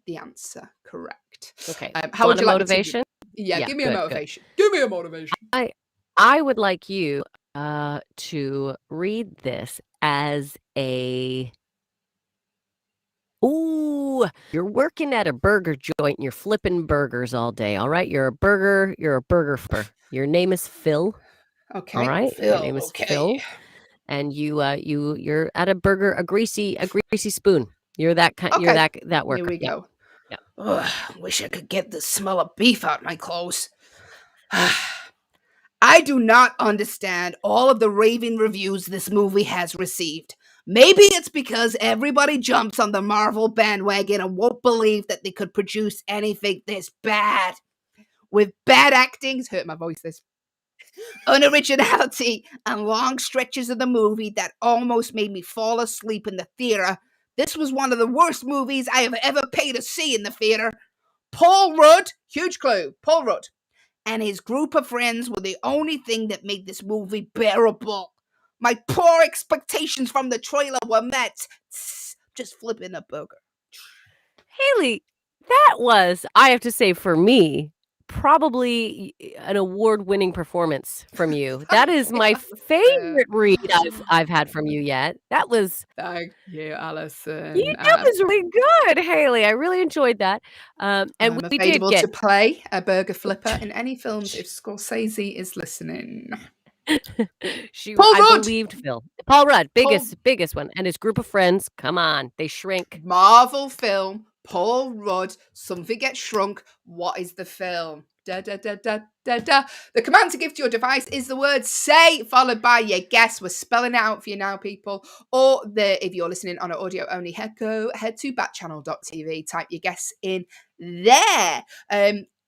the answer correct. Okay. How would you like motivation? Yeah, give me a motivation. Good. Give me a motivation. I would like you to read this as a... Ooh, you're working at a burger joint and you're flipping burgers all day. All right. You're a burger flipper. Your name is Phil. Okay. All right. Phil, your name is Phil. And you're at a burger, a greasy spoon. You're that kind. You're that worker. Here we go. Yeah. Ugh, wish I could get the smell of beef out my clothes. I do not understand all of the raving reviews this movie has received. Maybe it's because everybody jumps on the Marvel bandwagon and won't believe that they could produce anything this bad. With bad acting, hurt my voice this, unoriginality, and long stretches of the movie that almost made me fall asleep in the theater, this was one of the worst movies I have ever paid to see in the theater. Paul Rudd, huge clue, Paul Rudd, and his group of friends were the only thing that made this movie bearable. My poor expectations from the trailer were met. Just flipping a burger. Hayley, that was, I have to say, for me, probably an award-winning performance from you. That is my favorite read I've had from you yet. That was... Thank you, Allyson. That was really good, Hayley. I really enjoyed that. And we did get to play a burger flipper in any films if Scorsese is listening. I believed Phil. Paul Rudd, biggest one, and his group of friends. Come on, they shrink. Marvel film. Paul Rudd. Something gets shrunk. What is the film? Da da da da da da. The command to give to your device is the word "say" followed by your guess. We're spelling it out for you now, people. Or if you're listening on an audio only, head to backchannel.tv. Type your guess in there.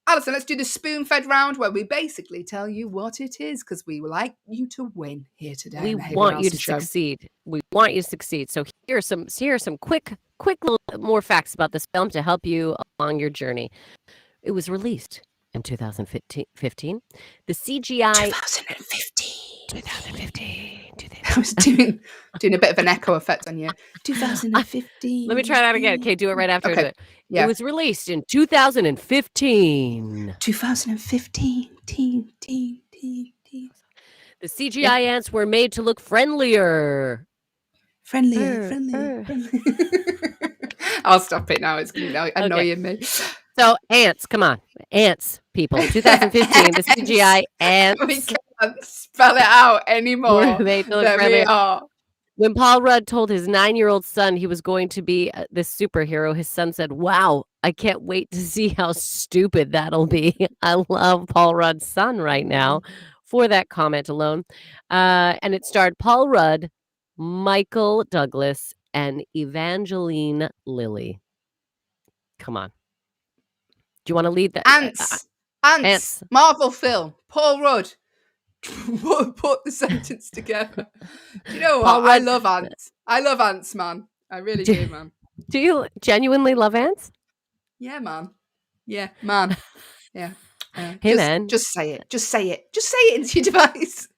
Allyson, let's do the spoon-fed round where we basically tell you what it is because we would like you to win here today. We want you to succeed. We want you to succeed. So here are some quick little more facts about this film to help you along your journey. It was released in 2015. The CGI... 2015. I was doing a bit of an echo effect on you. 2015. Let me try that again. Okay, do it right after I do it. Yeah. It was released in 2015. 2015. The CGI ants were made to look friendlier. Friendlier. I'll stop it now. It's annoying me. So, ants, come on. Ants, people. 2015, the CGI ants. We can't spell it out anymore. Made to look friendlier. When Paul Rudd told his 9-year-old son he was going to be this superhero, his son said, "Wow, I can't wait to see how stupid that'll be." I love Paul Rudd's son right now for that comment alone. And it starred Paul Rudd, Michael Douglas, and Evangeline Lilly. Come on. Do you want to lead that? Ants. Marvel film. Paul Rudd. Put the sentence together. Do you know what? I love ants. I love ants, man. I really do, man. Do you genuinely love ants? Yeah, man. Yeah, man. Yeah. Hey, man. Just say it. Just say it. Just say it into your device.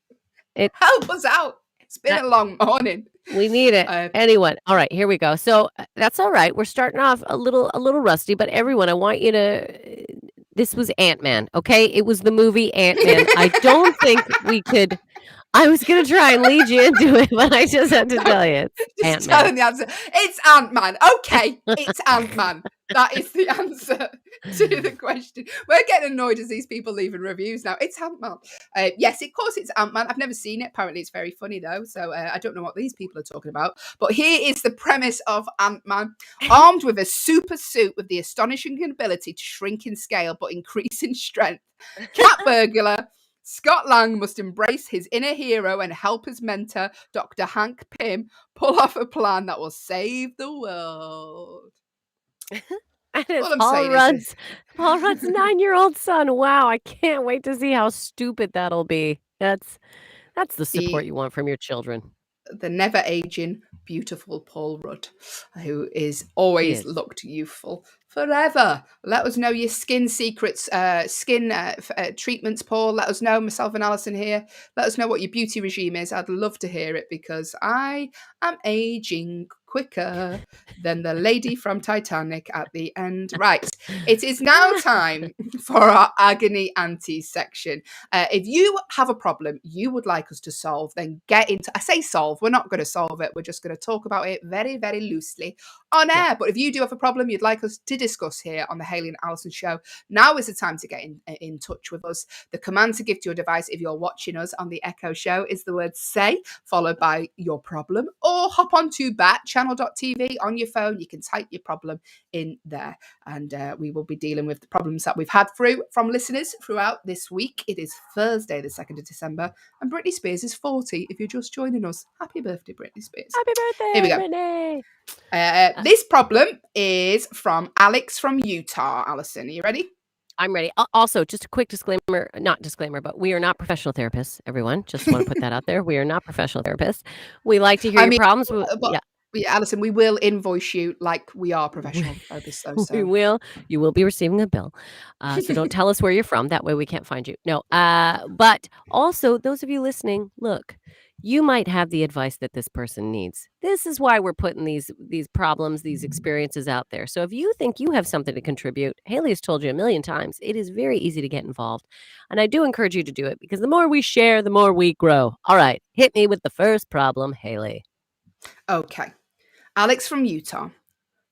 Help us out. It's been a long morning. We need it. Anyone. All right, here we go. So that's all right. We're starting off a little rusty, but everyone, I want you to. This was Ant-Man, okay? It was the movie Ant-Man. I don't think we could. I was gonna try and lead you into it, but I just had to tell you. Just telling the answer. It's Ant-Man. Okay, it's Ant-Man. That is the answer to the question. We're getting annoyed as these people leaving reviews now. It's Ant-Man. Yes, of course it's Ant-Man. I've never seen it. Apparently it's very funny though. So I don't know what these people are talking about. But here is the premise of Ant-Man. Armed with a super suit with the astonishing ability to shrink in scale but increase in strength, cat burglar Scott Lang must embrace his inner hero and help his mentor, Dr. Hank Pym, pull off a plan that will save the world. And it's Paul Rudd's 9-year-old son. Wow, I can't wait to see how stupid that'll be. That's the support you want from your children. The never aging, beautiful Paul Rudd, who is always looked youthful forever. Let us know your skin secrets, skin treatments, Paul. Let us know, myself and Allyson here. Let us know what your beauty regime is. I'd love to hear it because I am aging quicker than the lady from Titanic at the end. Right. It is now time for our Agony Aunties section. If you have a problem you would like us to solve, then get into, I say solve, we're not going to solve it. We're just going to talk about it very, very loosely on air. But if you do have a problem you'd like us to discuss here on the Hayley and Allyson show, now is the time to get in touch with us. The command to give to your device if you're watching us on the Echo show is the word say, followed by your problem, or hop onto Backchannel.tv on your phone. You can type your problem in there, and we will be dealing with the problems that we've had from listeners throughout this week. It is Thursday, the 2nd of December, and Britney Spears is 40 if you're just joining us. Happy birthday, Britney Spears. Happy birthday, here we go. Britney. This problem is from Alex from Utah. Allyson, are you ready? I'm ready. Also, just a quick disclaimer, not disclaimer, but we are not professional therapists, everyone. Just want to put that out there. We are not professional therapists. We like to hear your problems. Allyson, we will invoice you like we are professional therapists. So. We will. You will be receiving a bill. So don't tell us where you're from. That way we can't find you. No. But also, those of you listening, look, you might have the advice that this person needs. This is why we're putting these problems, these experiences out there. So if you think you have something to contribute, Hayley has told you a million times, it is very easy to get involved. And I do encourage you to do it because the more we share, the more we grow. All right, hit me with the first problem, Hayley. Okay. Alex from Utah.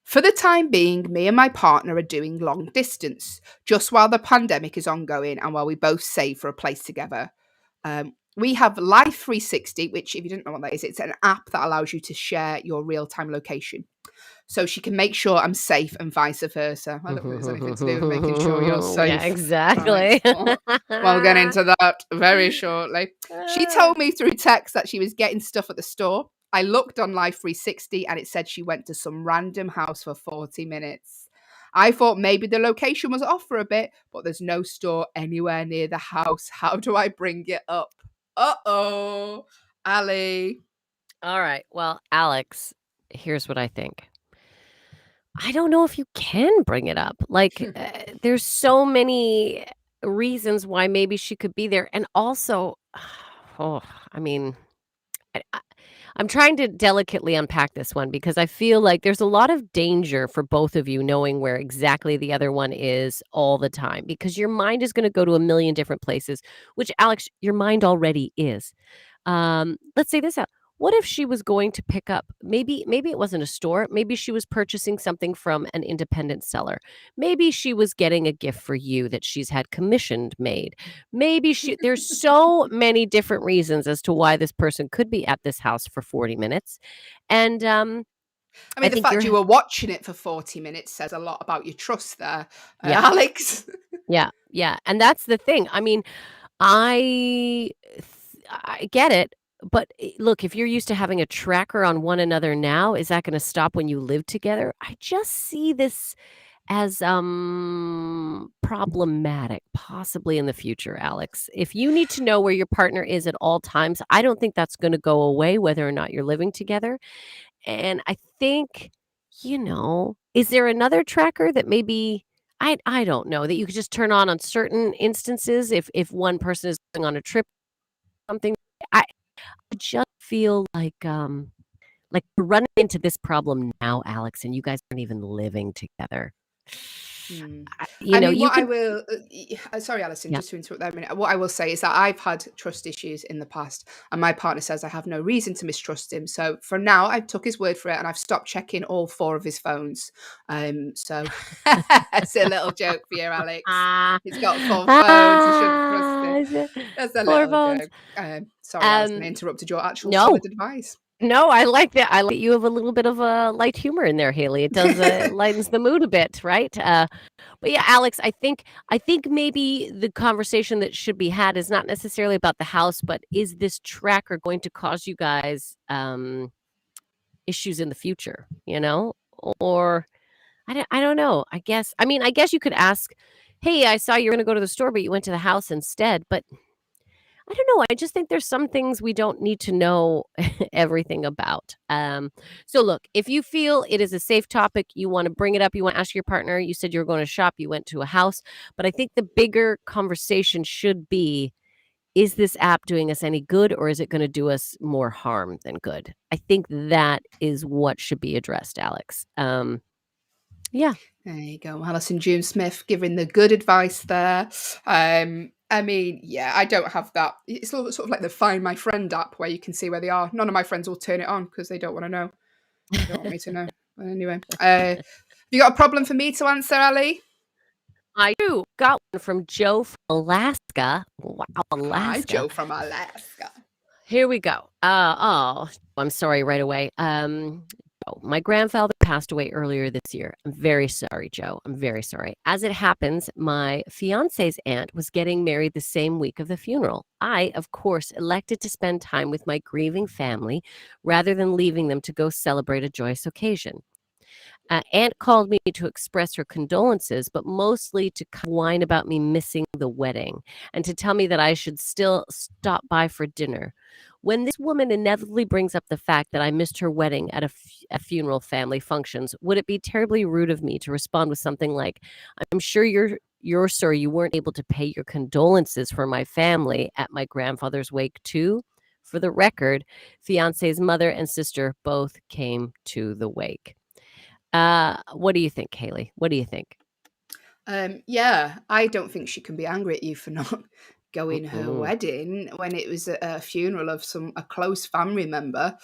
For the time being, me and my partner are doing long distance, just while the pandemic is ongoing and while we both save for a place together. We have Life 360, which, if you didn't know what that is, it's an app that allows you to share your real-time location. So she can make sure I'm safe and vice versa. I don't think there's anything to do with making sure you're safe. Yeah, exactly. Right. We'll get into that very shortly. She told me through text that she was getting stuff at the store. I looked on Life 360 and it said she went to some random house for 40 minutes. I thought maybe the location was off for a bit, but there's no store anywhere near the house. How do I bring it up? Uh-oh, Allie. All right. Well, Alex, here's what I think. I don't know if you can bring it up. Like, there's so many reasons why maybe she could be there. And also, I'm trying to delicately unpack this one because I feel like there's a lot of danger for both of you knowing where exactly the other one is all the time because your mind is going to go to a million different places, which, Alex, your mind already is. Let's say this out. what if she was going to pick up, maybe it wasn't a store, maybe she was purchasing something from an independent seller. Maybe she was getting a gift for you that she's had commissioned made. Maybe there's so many different reasons as to why this person could be at this house for 40 minutes. And I mean, the fact you were watching it for 40 minutes says a lot about your trust there, Yeah. Alex. Yeah. And that's the thing. I mean, I get it, but look, if you're used to having a tracker on one another now, is that gonna stop when you live together? I just see this as, problematic, possibly in the future, Alex. If you need to know where your partner is at all times, I don't think that's gonna go away whether or not you're living together. And I think, is there another tracker that maybe I don't know, that you could just turn on certain instances if one person is going on a trip, something? I just feel like we're running into this problem now, Alex, and you guys aren't even living together. I mean, what I will sorry, Allyson, Yeah. just to interrupt there a minute. What I will say is that I've had trust issues in the past, and my partner says I have no reason to mistrust him. So for now, I took his word for it, and I've stopped checking all 4 of his phones. So it's a little joke for you, Alex. He's got 4 phones. You shouldn't trust him. That's a 4 little phones. joke. Sorry, Allyson, I interrupted your actual No. solid advice. No, I like that. I like that you have a little bit of a light humor in there, Hayley. It does lightens the mood a bit, right? But yeah, Alex, I think maybe the conversation that should be had is not necessarily about the house, but is this tracker going to cause you guys issues in the future? Or I don't know. I guess you could ask, "Hey, I saw you were going to go to the store, but you went to the house instead." But I don't know. I just think there's some things we don't need to know everything about. So look, if you feel it is a safe topic, you want to bring it up, you want to ask your partner, you said you were going to shop, you went to a house, but I think the bigger conversation should be, is this app doing us any good, or is it going to do us more harm than good? I think that is what should be addressed, Alex. Yeah. There you go. Allyson June Smith giving the good advice there. I mean, yeah, I don't have that. It's sort of like the Find My Friend app where you can see where they are. None of my friends will turn it on because they don't want to know. They don't want me to know. But anyway, have you got a problem for me to answer, Ali? I do. Got one from Joe from Alaska. Wow, Alaska. Hi, Joe from Alaska. Here we go. I'm sorry right away. My grandfather passed away earlier this year. I'm very sorry, Joe. I'm very sorry. As it happens, my fiance's aunt was getting married the same week of the funeral. I, of course, elected to spend time with my grieving family rather than leaving them to go celebrate a joyous occasion. Aunt called me to express her condolences, but mostly to whine about me missing the wedding and to tell me that I should still stop by for dinner. When this woman inevitably brings up the fact that I missed her wedding at a funeral family functions, would it be terribly rude of me to respond with something like, "I'm sure you're sorry you weren't able to pay your condolences for my family at my grandfather's wake too?" For the record, fiance's mother and sister both came to the wake. What do you think, Hayley? What do you think? Yeah, I don't think she can be angry at you for not going her wedding when it was a funeral of a close family member.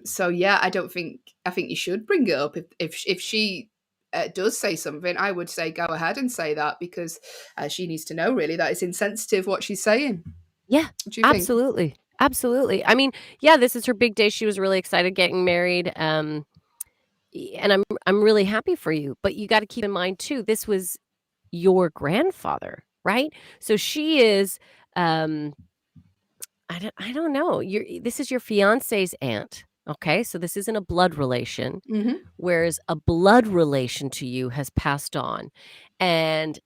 So yeah, I think you should bring it up if she does say something. I would say go ahead and say that because she needs to know really that it's insensitive what she's saying. Yeah, What do you think? absolutely. I mean, yeah, this is her big day. She was really excited getting married. And I'm really happy for you, but you got to keep in mind too, this was your grandfather, right? So she is, I don't know. This is your fiance's aunt. Okay, so this isn't a blood relation, whereas a blood relation to you has passed on, and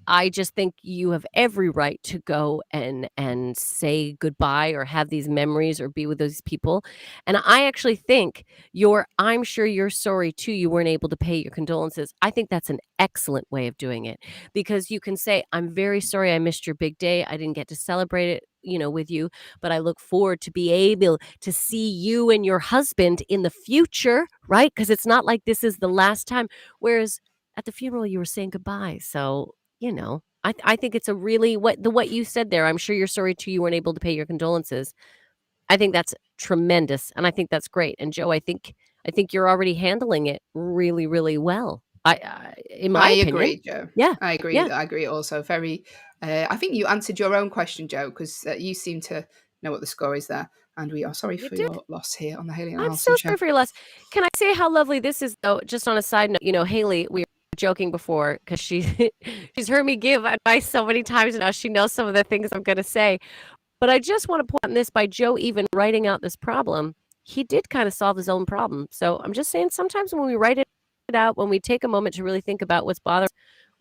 I just think you have every right to go and say goodbye or have these memories or be with those people. And I actually think I'm sure you're sorry too you weren't able to pay your condolences. I think that's an excellent way of doing it because you can say, "I'm very sorry I missed your big day. I didn't get to celebrate it, with you, but I look forward to be able to see you and your husband in the future," right? Because it's not like this is the last time. Whereas at the funeral you were saying goodbye. So I think it's a really what you said there. "I'm sure you're sorry too you weren't able to pay your condolences." I think that's tremendous, and I think that's great. And Joe, I think you're already handling it really, really well. In my opinion. Agree, Joe. Yeah, I agree. yeah. I agree. Also, very. I think you answered your own question, Joe, because you seem to know what the score is there. And we are sorry for your loss here on the Hayley and I'm Allyson so show. sorry for your loss. Can I say how lovely this is, though? Just on a side note, Hayley, we were joking before because she's heard me give advice so many times now. She knows some of the things I'm going to say. But I just want to point out this, by Joe even writing out this problem, he did kind of solve his own problem. So I'm just saying, sometimes when we write it out, when we take a moment to really think about what's bothering us,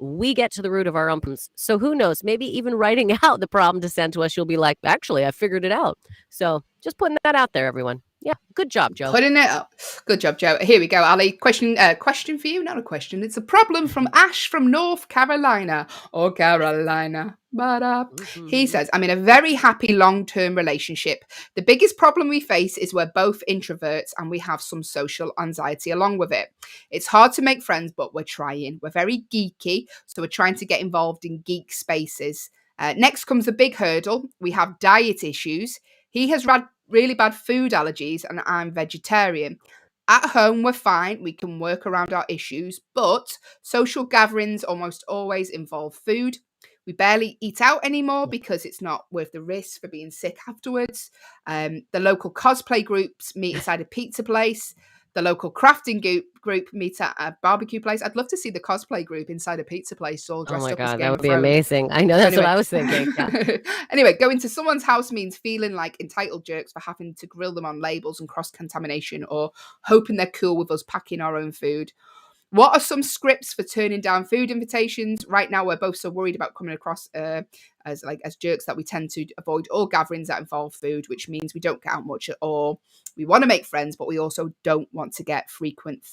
we get to the root of our own problems. So who knows, maybe even writing out the problem to send to us, you'll be like, actually, I figured it out. So just putting that out there, everyone. Yeah, good job, Joe. Putting it up. Good job, Joe. Here we go, Ali. Question for you, not a question. It's a problem from Ash from North Carolina or Carolina. He says, I'm in a very happy long-term relationship. The biggest problem we face is we're both introverts and we have some social anxiety along with it. It's hard to make friends, but we're trying. We're very geeky, so we're trying to get involved in geek spaces. Next comes the big hurdle. We have diet issues. He has really bad food allergies and I'm vegetarian. At home, we're fine. We can work around our issues, but social gatherings almost always involve food. We barely eat out anymore because it's not worth the risk for being sick afterwards. The local cosplay groups meet inside a pizza place. The local crafting group meet at a barbecue place. I'd love to see the cosplay group inside a pizza place all dressed up as Game of Thrones. That would be amazing. I know, that's what I was thinking. Yeah. Anyway, going to someone's house means feeling like entitled jerks for having to grill them on labels and cross-contamination, or hoping they're cool with us packing our own food. What are some scripts for turning down food invitations? Right now, we're both so worried about coming across as jerks that we tend to avoid all gatherings that involve food, which means we don't get out much at all. We want to make friends, but we also don't want to get frequent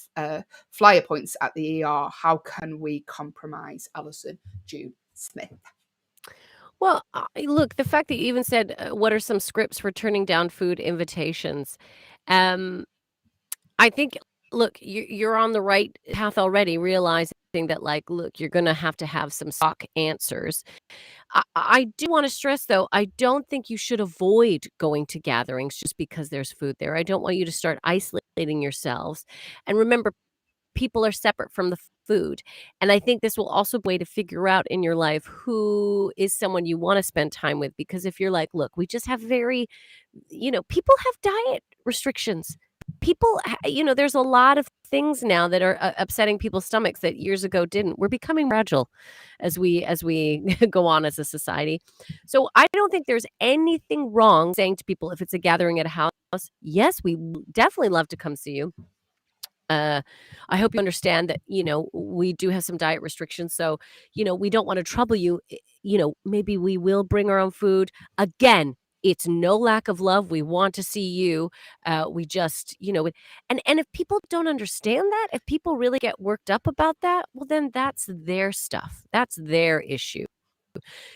flyer points at the ER. How can we compromise? Allyson June Smith. Well, look, the fact that you even said, what are some scripts for turning down food invitations? I think, look, you're on the right path already, realizing that, like, look, you're going to have some stock answers. I do want to stress, though, I don't think you should avoid going to gatherings just because there's food there. I don't want you to start isolating yourselves. And remember, people are separate from the food. And I think this will also be a way to figure out in your life who is someone you want to spend time with. Because if you're like, look, we just have people have diet restrictions. People, there's a lot of things now that are upsetting people's stomachs that years ago didn't. We're becoming fragile as we go on as a society. So I don't think there's anything wrong saying to people, if it's a gathering at a house, yes, we definitely love to come see you. I hope you understand that, we do have some diet restrictions. So, we don't want to trouble you. Maybe we will bring our own food. Again, it's no lack of love. We want to see you. We just, and if people don't understand that, if people really get worked up about that, well, then that's their stuff. That's their issue.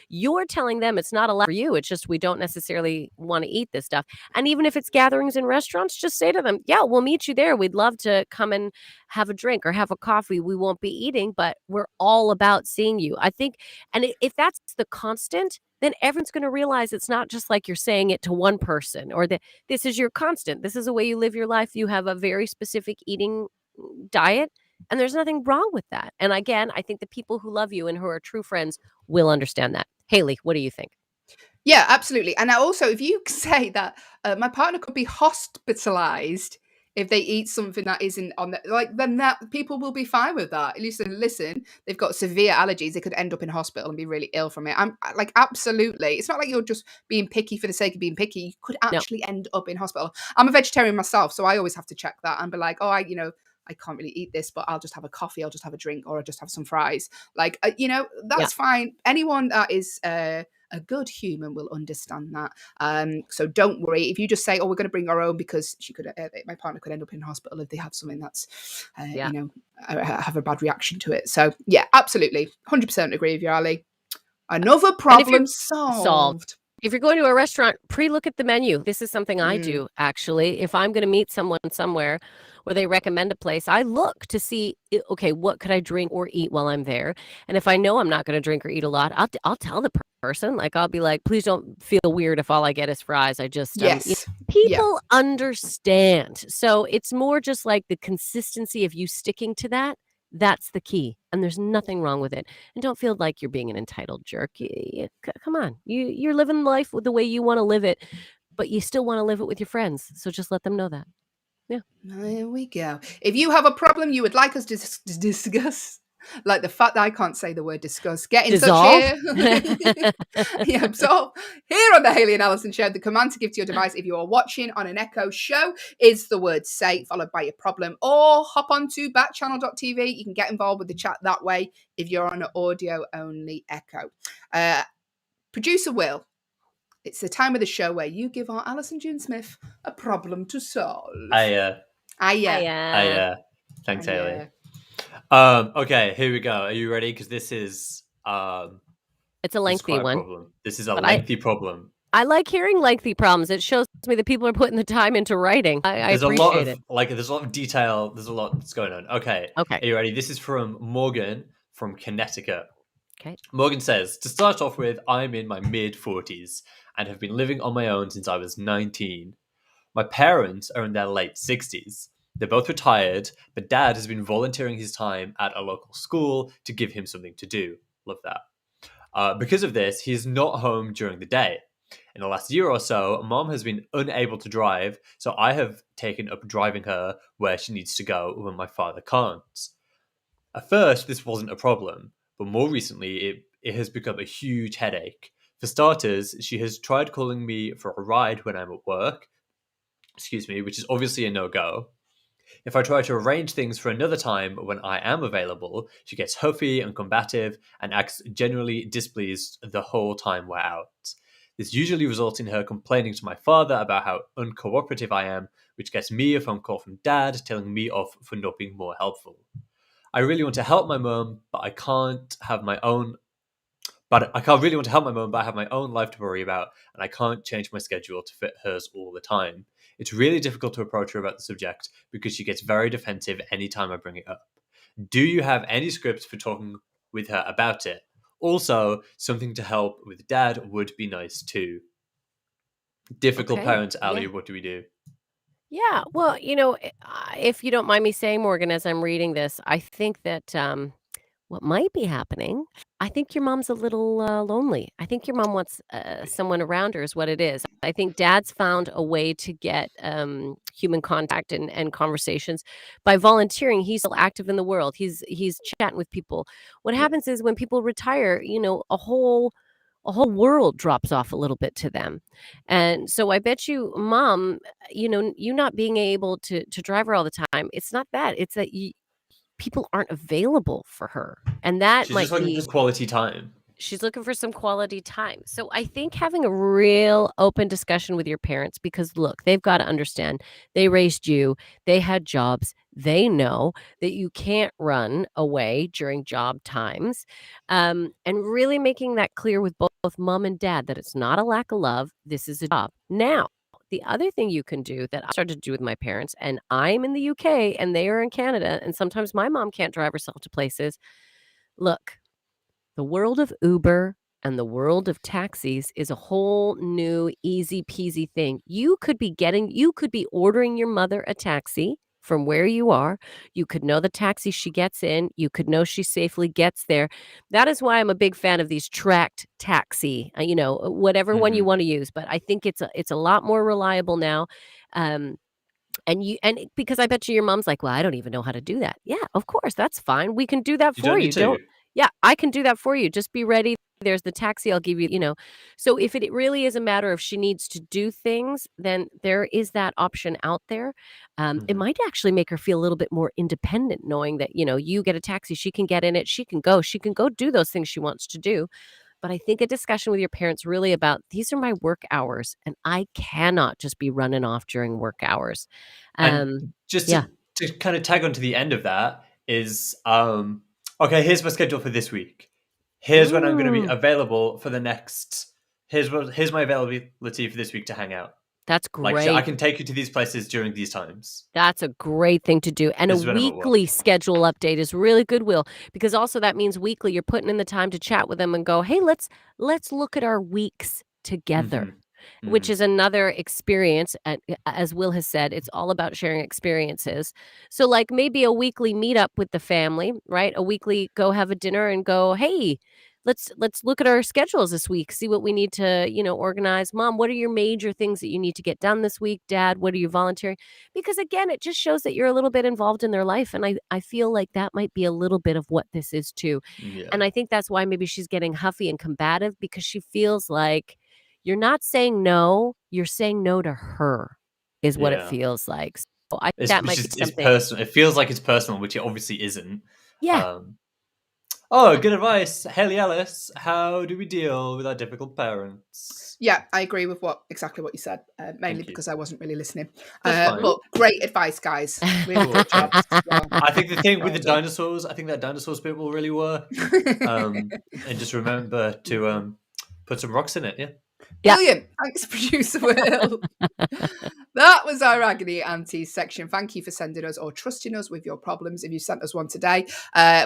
You're telling them it's not allowed for you. It's just we don't necessarily want to eat this stuff. And even if it's gatherings in restaurants, just say to them, yeah, we'll meet you there. We'd love to come and have a drink or have a coffee. We won't be eating, but we're all about seeing you. I think, and if that's the constant, then everyone's going to realize it's not just like you're saying it to one person, or that this is your constant. This is the way you live your life. You have a very specific eating diet. And there's nothing wrong with that. And again, I think the people who love you and who are true friends will understand that. Hayley, what do you think? Yeah, absolutely. And also, if you say that my partner could be hospitalized if they eat something that isn't on the, then that people will be fine with that. Listen, they've got severe allergies. They could end up in hospital and be really ill from it. I'm like, absolutely. It's not like you're just being picky for the sake of being picky. You could actually end up in hospital. I'm a vegetarian myself, so I always have to check that and be like, I can't really eat this, but I'll just have a coffee, I'll just have a drink, or I'll just have some fries. That's fine. Anyone that is a good human will understand that. So don't worry. If you just say, we're going to bring our own because my partner could end up in hospital if they have something that's, have a bad reaction to it. So yeah, absolutely. 100% agree with you, Ali. Another problem solved. If you're going to a restaurant, pre-look at the menu. This is something I do, actually. If I'm going to meet someone somewhere where they recommend a place, I look to see, okay, what could I drink or eat while I'm there? And if I know I'm not going to drink or eat a lot, I'll tell the person. Like, I'll be like, please don't feel weird if all I get is fries. I just, Yes. people understand. So it's more just like the consistency of you sticking to that. That's the key. And there's nothing wrong with it. And don't feel like you're being an entitled jerk. Come on. You're living life the way you want to live it, but you still want to live it with your friends. So just let them know that. Yeah. There we go. If you have a problem you would like us to discuss, like the fact that I can't say the word discuss, get in Dissolve? touch here. Yeah, so here on the Hayley and Allyson Show, the command to give to your device if you are watching on an Echo show is the word say, followed by your problem, or hop onto backchannel.tv. You can get involved with the chat that way if you're on an audio-only Echo. Producer Will, it's the time of the show where you give our Allyson June Smith a problem to solve. Thanks, Hayley. Okay, here we go. Are you ready? Because this is it's a lengthy one. Problem. This is a lengthy problem. I like hearing lengthy problems. It shows me that people are putting the time into writing. I appreciate it. There's a lot of detail. There's a lot that's going on. Okay. Are you ready? This is from Morgan from Connecticut. Okay. Morgan says, to start off with, I'm in my mid-40s and have been living on my own since I was 19. My parents are in their late 60s. They're both retired, but Dad has been volunteering his time at a local school to give him something to do. Love that. Because of this, he is not home during the day. In the last year or so, Mom has been unable to drive, so I have taken up driving her where she needs to go when my father can't. At first, this wasn't a problem, but more recently, it has become a huge headache. For starters, she has tried calling me for a ride when I'm at work, which is obviously a no-go. If I try to arrange things for another time when I am available, she gets huffy and combative and acts generally displeased the whole time we're out. This usually results in her complaining to my father about how uncooperative I am, which gets me a phone call from Dad telling me off for not being more helpful. I really want to help my mum, but I can't have my own. But I can't really want to help my mum, but I have my own life to worry about, and I can't change my schedule to fit hers all the time. It's really difficult to approach her about the subject because she gets very defensive anytime I bring it up. Do you have any scripts for talking with her about it? Also, something to help with Dad would be nice too. Difficult parents, Ally, what do we do? Yeah, well, if you don't mind me saying, Morgan, as I'm reading this, I think that what might be happening, I think your mom's a little lonely. I think your mom wants someone around her is what it is. I think Dad's found a way to get human contact and conversations by volunteering. He's still active in the world. He's chatting with people. What happens is when people retire, a whole world drops off a little bit to them. And so I bet you, Mom, you not being able to drive her all the time, it's not that. It's that people aren't available for her. And that She's just looking for quality time. She's looking for some quality time. So I think having a real open discussion with your parents, because look, they've got to understand they raised you, they had jobs, they know that you can't run away during job times, and really making that clear with both Mom and Dad that it's not a lack of love. This is a job. Now, the other thing you can do that I started to do with my parents, and I'm in the UK and they are in Canada, and sometimes my mom can't drive herself to places. Look, the world of Uber and the world of taxis is a whole new easy peasy thing. You could be ordering your mother a taxi from where you are. You could know the taxi she gets in. You could know she safely gets there. That is why I'm a big fan of these tracked taxi, whatever one you want to use. But I think it's a lot more reliable now. And because I bet you your mom's like, well, I don't even know how to do that. Yeah, of course. That's fine. We can do that for you. Yeah, I can do that for you. Just be ready. There's the taxi I'll give you, So if it really is a matter of she needs to do things, then there is that option out there. It might actually make her feel a little bit more independent, knowing that, you get a taxi, she can get in it, she can go do those things she wants to do. But I think a discussion with your parents really about these are my work hours and I cannot just be running off during work hours. And just to kind of tag on to the end of that is, okay, here's my schedule for this week. Here's when I'm going to be available for the next. Here's my availability for this week to hang out. That's Like, great. I can take you to these places during these times. That's a great thing to do. And a weekly schedule update is really good, Will, because also that means weekly you're putting in the time to chat with them and go, hey, let's look at our weeks together, which is another experience. As Will has said, it's all about sharing experiences. So like maybe a weekly meetup with the family, right? A weekly go have a dinner and go, hey, let's look at our schedules this week, see what we need to, organize. Mom, what are your major things that you need to get done this week? Dad, what are you volunteering? Because again, it just shows that you're a little bit involved in their life. And I feel like that might be a little bit of what this is too. Yeah. And I think that's why maybe she's getting huffy and combative, because she feels like you're not saying no, you're saying no to her is what it feels like. So I think that might be something. It's personal. It feels like it's personal, which it obviously isn't. Yeah. Good advice. Hayley Ellis, how do we deal with our difficult parents? Yeah, I agree with exactly what you said, mainly because I wasn't really listening. But great advice, guys. Really good job. I think the thing with the dinosaurs, I think that dinosaurs bit will really work. And just remember to put some rocks in it, yeah? Brilliant. Thanks, producer Will. That was our Agony Aunties section. Thank you for sending us or trusting us with your problems. If you sent us one today,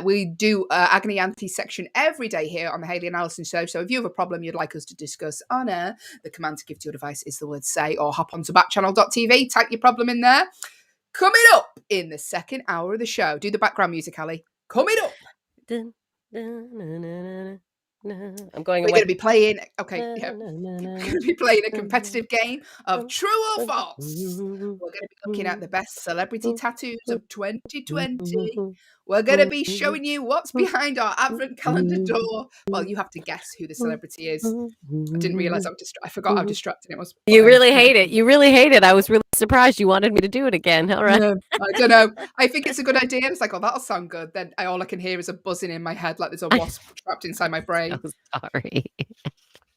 we do Agony Aunties section every day here on the Hayley and Allyson show. So if you have a problem you'd like us to discuss on air, the command to give to your device is the word say, or hop onto backchannel.tv, type your problem in there. Coming up in the second hour of the show, do the background music, Allie. Coming up. I'm going We're away. going to be playing, We're going to be playing a competitive game of true or false. We're going to be looking at the best celebrity tattoos of 2020. We're going to be showing you what's behind our advent calendar door. Well, you have to guess who the celebrity is. I didn't realize I forgot how distracting it was. You really hate it. You really hate it. I was really surprised you wanted me to do it again. All right. I don't know. I think it's a good idea. It's like, oh, that'll sound good. Then all I can hear is a buzzing in my head, like there's a wasp trapped inside my brain. So sorry.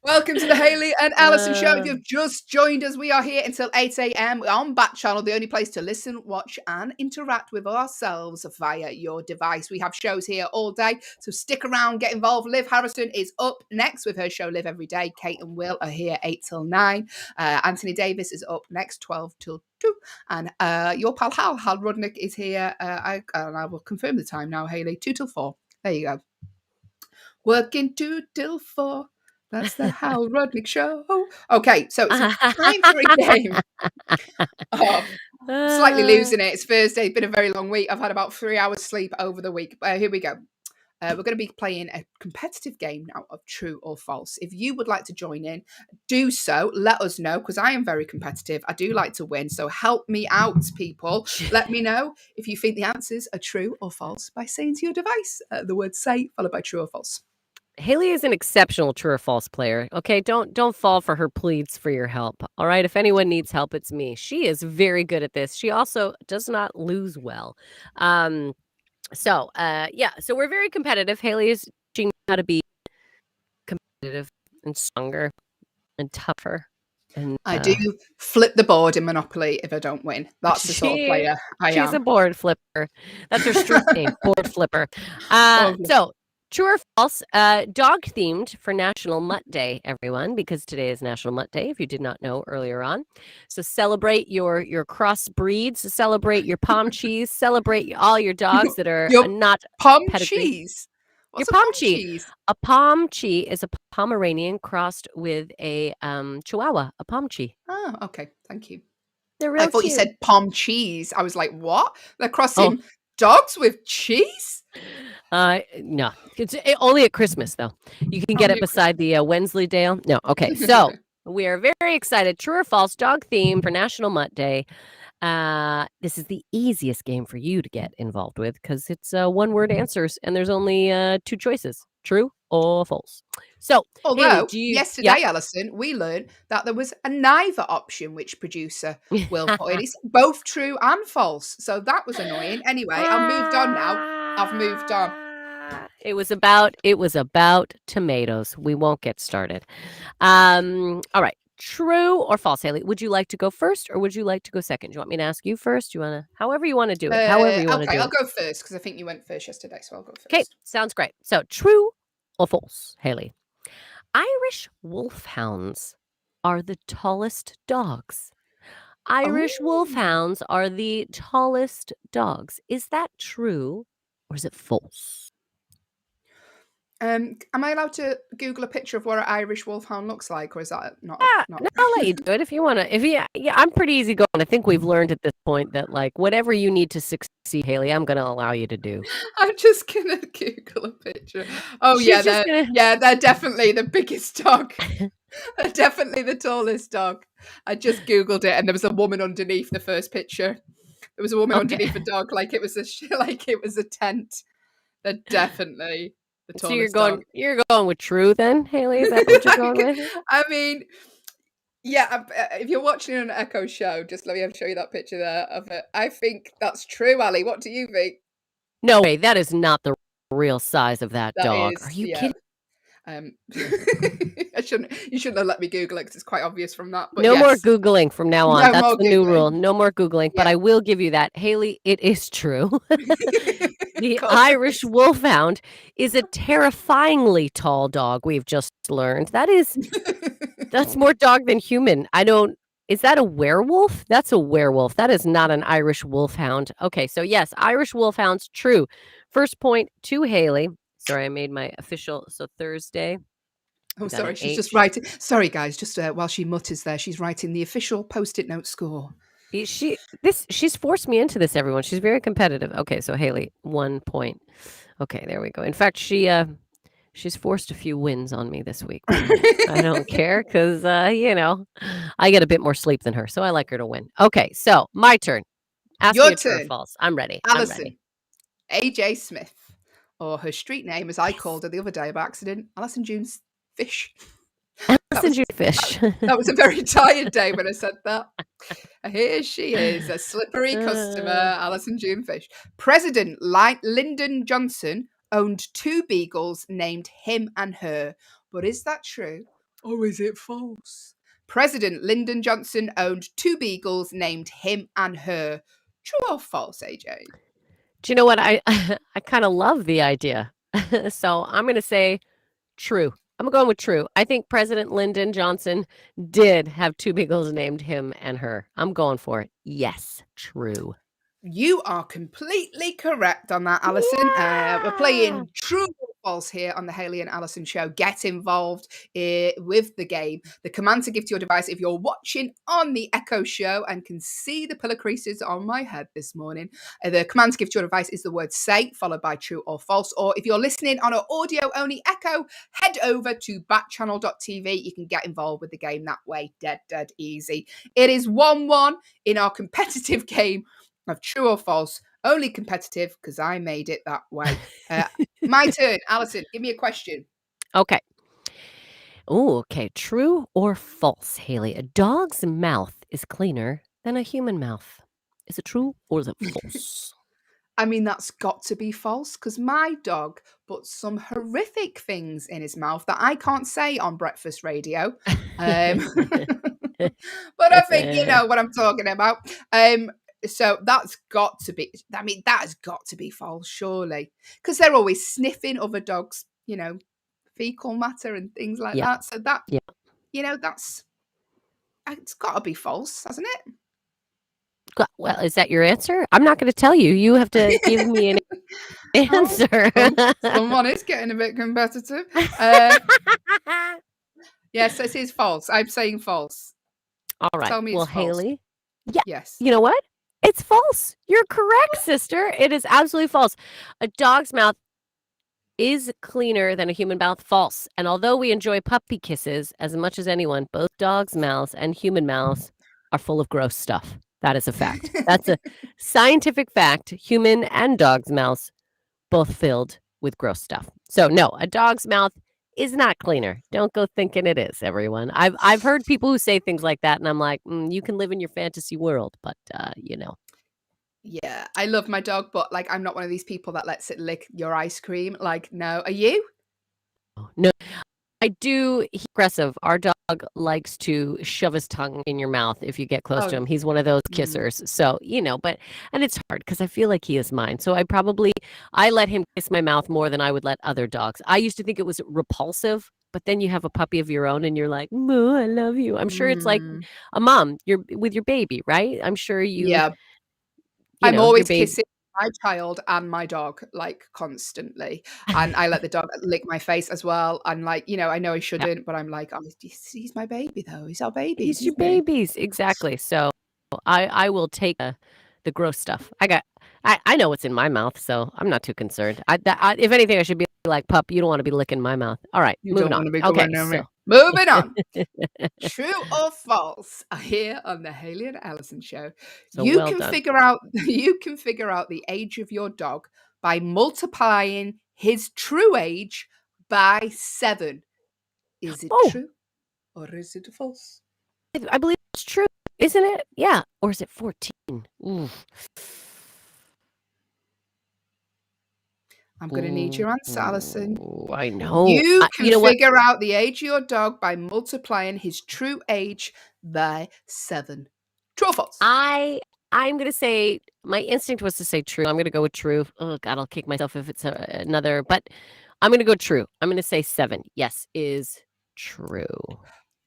Welcome to the Hayley and Allyson show. If you've just joined us, we are here until 8 a.m. on Backchannel, the only place to listen, watch, and interact with ourselves via your device. We have shows here all day, so stick around, get involved. Liv Harrison is up next with her show Live Every Day. Kate and Will are here 8 till 9. Anthony Davis is up next 12 till 2. And your pal Hal Rudnick is here. I will confirm the time now, Hayley. 2 till 4. There you go. Working 2 till 4. That's the Hal Rudnick show. Okay, so it's time for a game. Slightly losing it. It's Thursday. It's been a very long week. I've had about 3 hours sleep over the week. Here we go. We're going to be playing a competitive game now of true or false. If you would like to join in, do so. Let us know, because I am very competitive. I do like to win. So help me out, people. Let me know if you think the answers are true or false by saying to your device the word say followed by true or false. Hayley is an exceptional true or false player. Okay, don't fall for her pleads for your help. All right, if anyone needs help, it's me. She is very good at this. She also does not lose well. So we're very competitive. Hayley is teaching how to be competitive and stronger and tougher. And I do flip the board in Monopoly if I don't win. That's the sort of player I am. She's a board flipper. That's her street name, board flipper. So true or false, dog themed for National Mutt Day, everyone, because today is National Mutt Day, if you did not know earlier on. So celebrate your crossbreeds, celebrate your palm cheese, celebrate all your dogs that are not palm pedigree. Cheese. What's your palm cheese? A palm cheese is a Pomeranian crossed with a Chihuahua, a palm cheese. Oh, okay. Thank you. They're real I thought cute. you said palm cheese. I was like, what? They're crossing dogs with cheese? No, it's only at Christmas though. You can get it beside the Wensleydale. No, okay. So we are very excited. True or false? Dog theme for National Mutt Day. This is the easiest game for you to get involved with because it's one-word answers, and there's only 2 choices: true or false. So, although yesterday, Allyson, we learned that there was a neither option, which producer Will put in. It's both true and false, so that was annoying. Anyway, I've moved on now. I've moved on. It was about tomatoes. We won't get started. All right. True or false, Hayley? Would you like to go first or would you like to go second? Do you want me to ask you first? Do you want to, however you want to do it? However you want to do it. I'll go first because I think you went first yesterday, so I'll go first. Okay, sounds great. So true or false, Hayley? Irish wolfhounds are the tallest dogs. Irish wolfhounds are the tallest dogs. Is that true or is it false? Am I allowed to Google a picture of what an Irish wolfhound looks like, or is that not? No, I'll let you do it if you want to. Yeah, I'm pretty easy going. I think we've learned at this point that like whatever you need to succeed, Hayley, I'm going to allow you to do. I'm just gonna Google a picture. Oh She's just they're definitely the biggest dog. They're definitely the tallest dog. I just Googled it, and there was a woman underneath the first picture. There was a woman underneath a dog, like it was a tent. They're definitely the tallest dog. You're going with true then, Hayley? Is that what you're going with? I mean, yeah. If you're watching an Echo show, just let me show you that picture there of it. I think that's true, Ali. What do you think? No way. That is not the real size of that dog. Are you kidding? You shouldn't have let me Google it because it's quite obvious from that. But no more Googling from now on. That's the new rule. No more Googling. But I will give you that. Hayley, it is true. The Irish wolfhound is a terrifyingly tall dog, we've just learned. That's more dog than human. Is that a werewolf? That's a werewolf. That is not an Irish wolfhound. Okay, so yes, Irish wolfhounds, true. First point to Hayley. Sorry, I made my official. So Thursday. Oh, sorry. She's just writing. Sorry, guys. Just while she mutters there, she's writing the official Post-it note score. She's forced me into this, everyone. She's very competitive. Okay, so Hayley, 1 point. Okay, there we go. In fact, she's forced a few wins on me this week. I don't care because I get a bit more sleep than her, so I like her to win. Okay, so my turn. Ask me true or false. I'm ready. Allyson. AJ Smith, or her street name, as I called her the other day by accident, Allyson June Fish. Allyson June Fish. That was a very tired day when I said that. Here she is, a slippery customer, Allyson June Fish. President Lyndon Johnson owned 2 beagles named him and her. But is that true or is it false? President Lyndon Johnson owned 2 beagles named him and her. True or false, AJ? Do you know what? I kind of love the idea. So I'm going to say true. I'm going with true. I think President Lyndon Johnson did have 2 beagles named him and her. I'm going for it. Yes, true. You are completely correct on that, Allyson. Yeah! We're playing true or false here on the Hayley and Allyson show. Get involved with the game. The command to give to your device if you're watching on the Echo show and can see the pillar creases on my head this morning. The command to give to your device is the word say, followed by true or false. Or if you're listening on an audio-only Echo, head over to backchannel.tv. You can get involved with the game that way. Dead easy. It is 1-1 in our competitive game of true or false, only competitive because I made it that way. My turn. Allyson, give me a question. Okay. Oh, okay. True or false, Hayley? A dog's mouth is cleaner than a human mouth. Is it true or is it false? I mean, that's got to be false because my dog put some horrific things in his mouth that I can't say on breakfast radio. But I think you know what I'm talking about. So that's got to be, that has got to be false, surely. Because they're always sniffing other dogs, fecal matter and things like that. So that, it's got to be false, hasn't it? Well, is that your answer? I'm not going to tell you. You have to give me an answer. Someone is getting a bit competitive. Yes, this is false. I'm saying false. All right. Tell me it's false. Hayley. Yeah. Yes. You know what? It's false. You're correct, sister. It is absolutely false. A dog's mouth is cleaner than a human mouth. False. And although we enjoy puppy kisses as much as anyone, both dogs' mouths and human mouths are full of gross stuff. That is a fact. That's a scientific fact. Human and dog's mouths both filled with gross stuff. So no, a dog's mouth is not cleaner. Don't go thinking it is, everyone. I've heard people who say things like that, and I'm like, you can live in your fantasy world, but Yeah, I love my dog, but I'm not one of these people that lets it lick your ice cream. No, are you? No, I do. He's aggressive. Our dog likes to shove his tongue in your mouth if you get close to him. He's one of those kissers. So, and it's hard because I feel like he is mine. So I let him kiss my mouth more than I would let other dogs. I used to think it was repulsive, but then you have a puppy of your own and you're like, Moo, I love you. I'm sure it's like a mom, you're with your baby, right? I'm sure Yeah. I'm know, always kissing my child and my dog, like, constantly. And I let the dog lick my face as well. And, like, I know I shouldn't, but I'm like, oh, he's my baby, though. He's our baby. He's your babies. Exactly. So I will take the gross stuff. I know what's in my mouth, so I'm not too concerned. If anything, I should be like, pup, you don't want to be licking my mouth. All right, moving on. Okay, so moving on. True or false? Here on the Hayley and Allyson show, so you can figure out the age of your dog by multiplying his true age by 7. Is it true or is it false? I believe it's true, isn't it? Yeah, or is it 14? Ooh. I'm going to need your answer, Allyson. I know. You can figure out the age of your dog by multiplying his true age by 7. True or false? I'm going to say, my instinct was to say true. I'm going to go with true. Oh, God, I'll kick myself if it's another. But I'm going to go true. I'm going to say 7. Yes, is true.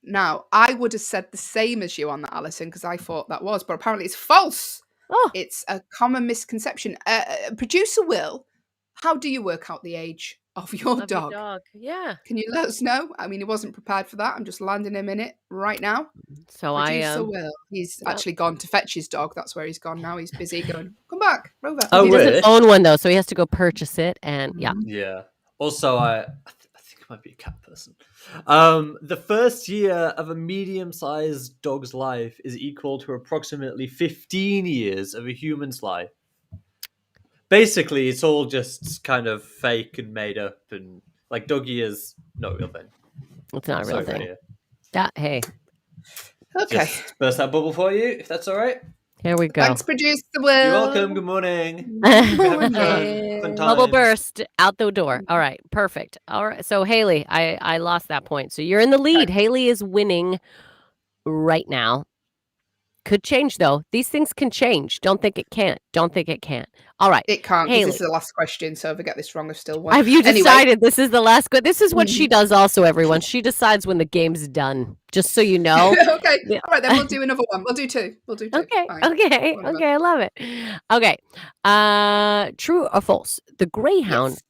Now, I would have said the same as you on that, Allyson, because I thought that was. But apparently it's false. Oh. It's a common misconception. Producer Will, how do you work out the age of your dog? Yeah. Can you let us know? I mean, he wasn't prepared for that. I'm just landing him in it right now. So Producer Will. He's actually gone to fetch his dog. That's where he's gone now. He's busy going, come back, Rover. Oh, he doesn't own one, though, so he has to go purchase it. And Yeah. Also, I think I might be a cat person. The first year of a medium-sized dog's life is equal to approximately 15 years of a human's life. Basically, it's all just kind of fake and made up, and like dog years, not a real thing. It's not a real thing. Hey. Okay. Just burst that bubble for you, if that's all right. Here we go. Thanks, Producer Will. You're welcome. Good morning. Fun Bubble burst out the door. All right. Perfect. All right. So, Hayley, I lost that point. So, you're in the lead. Okay. Hayley is winning right now. Could change, though. These things can change. Don't think it can't. All right. It can't. This is the last question. So if I get this wrong, I've still won. Have you decided this is the last question? This is what she does also, everyone. She decides when the game's done, just so you know. Okay. Yeah. All right, then we'll do another one. We'll do 2. Okay. Fine. Okay. Whatever. Okay. I love it. Okay. True or false? The Greyhound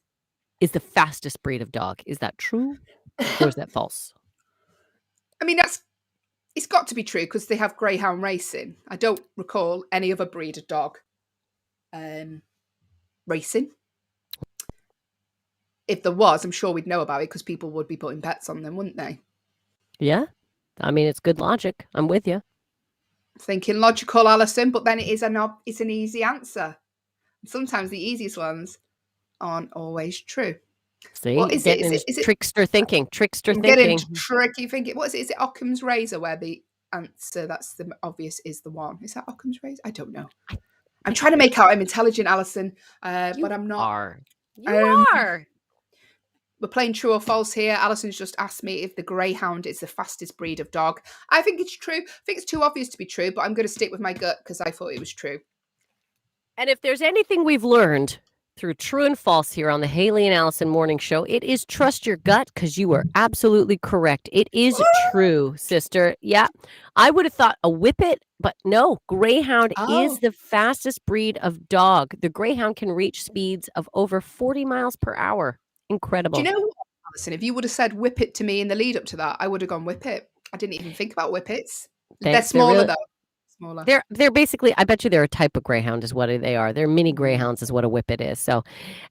is the fastest breed of dog. Is that true or is that false? I mean, it's got to be true because they have greyhound racing. I don't recall any other breed of dog racing. If there was, I'm sure we'd know about it because people would be putting bets on them, wouldn't they? Yeah. I mean, it's good logic. I'm with you. Thinking logical, Allyson, but then it's an easy answer. Sometimes the easiest ones aren't always true. See, what is it? Is it trickster thinking? Getting tricky thinking. What is it? Is it Occam's razor where the answer that's the obvious is the one? Is that Occam's razor? I don't know. I'm trying to make out I'm intelligent, Allyson, but I'm not. You are. We're playing true or false here. Allison's just asked me if the Greyhound is the fastest breed of dog. I think it's true. I think it's too obvious to be true, but I'm going to stick with my gut because I thought it was true. And if there's anything we've learned through true and false here on the Hayley and Allyson morning show, it is trust your gut because you are absolutely correct. It is true, sister. Yeah. I would have thought a Whippet, but no, Greyhound is the fastest breed of dog. The Greyhound can reach speeds of over 40 miles per hour. Incredible. Do you know what, Allyson? If you would have said Whippet to me in the lead up to that, I would have gone Whippet. I didn't even think about Whippets. They're smaller though. Smaller. They're basically, I bet you they're a type of greyhound is what they are. They're mini greyhounds is what a Whippet is. So,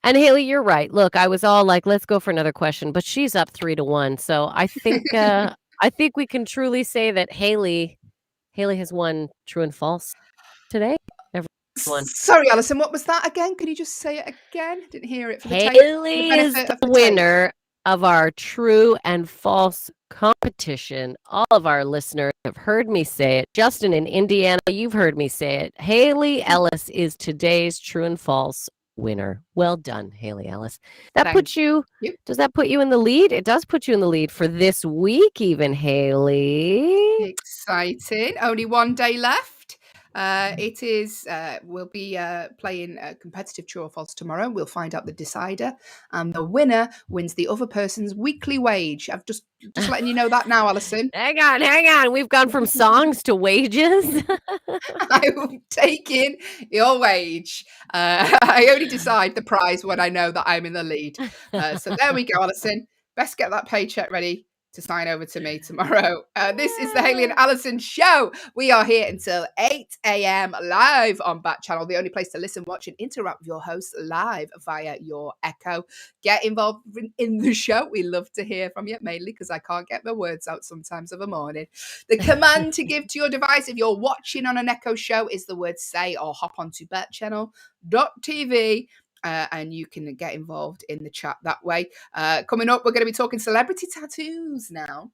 and Hayley, you're right. Look, I was all like, let's go for another question, but she's up 3-1. So I think we can truly say that Hayley has won true and false today. Everyone. Sorry, Allyson, what was that again? Can you just say it again? Didn't hear it. For the Hayley is the winner of our true and false competition. All of our listeners have heard me say it. Justin in Indiana, you've heard me say it. Hayley Ellis is today's true and false winner. Well done, Hayley Ellis. Does that put you in the lead? It does put you in the lead for this week even, Hayley. Exciting. Only one day left. It is. We'll be playing competitive true or false tomorrow. We'll find out the decider, and the winner wins the other person's weekly wage. I've just letting you know that now, Allyson. Hang on. We've gone from songs to wages. I'm taking your wage. I only decide the prize when I know that I'm in the lead. So there we go, Allyson. Best get that paycheck ready to sign over to me tomorrow. This is the Hayley and Allyson show. We are here until 8 a.m. live on Backchannel, the only place to listen, watch, and interact with your hosts live via your Echo. Get involved in the show. We love to hear from you, mainly because I can't get my words out sometimes of a morning. The command to give to your device if you're watching on an Echo show is the word say, or hop onto Backchannel.tv. And you can get involved in the chat that way. Coming up, we're going to be talking celebrity tattoos now.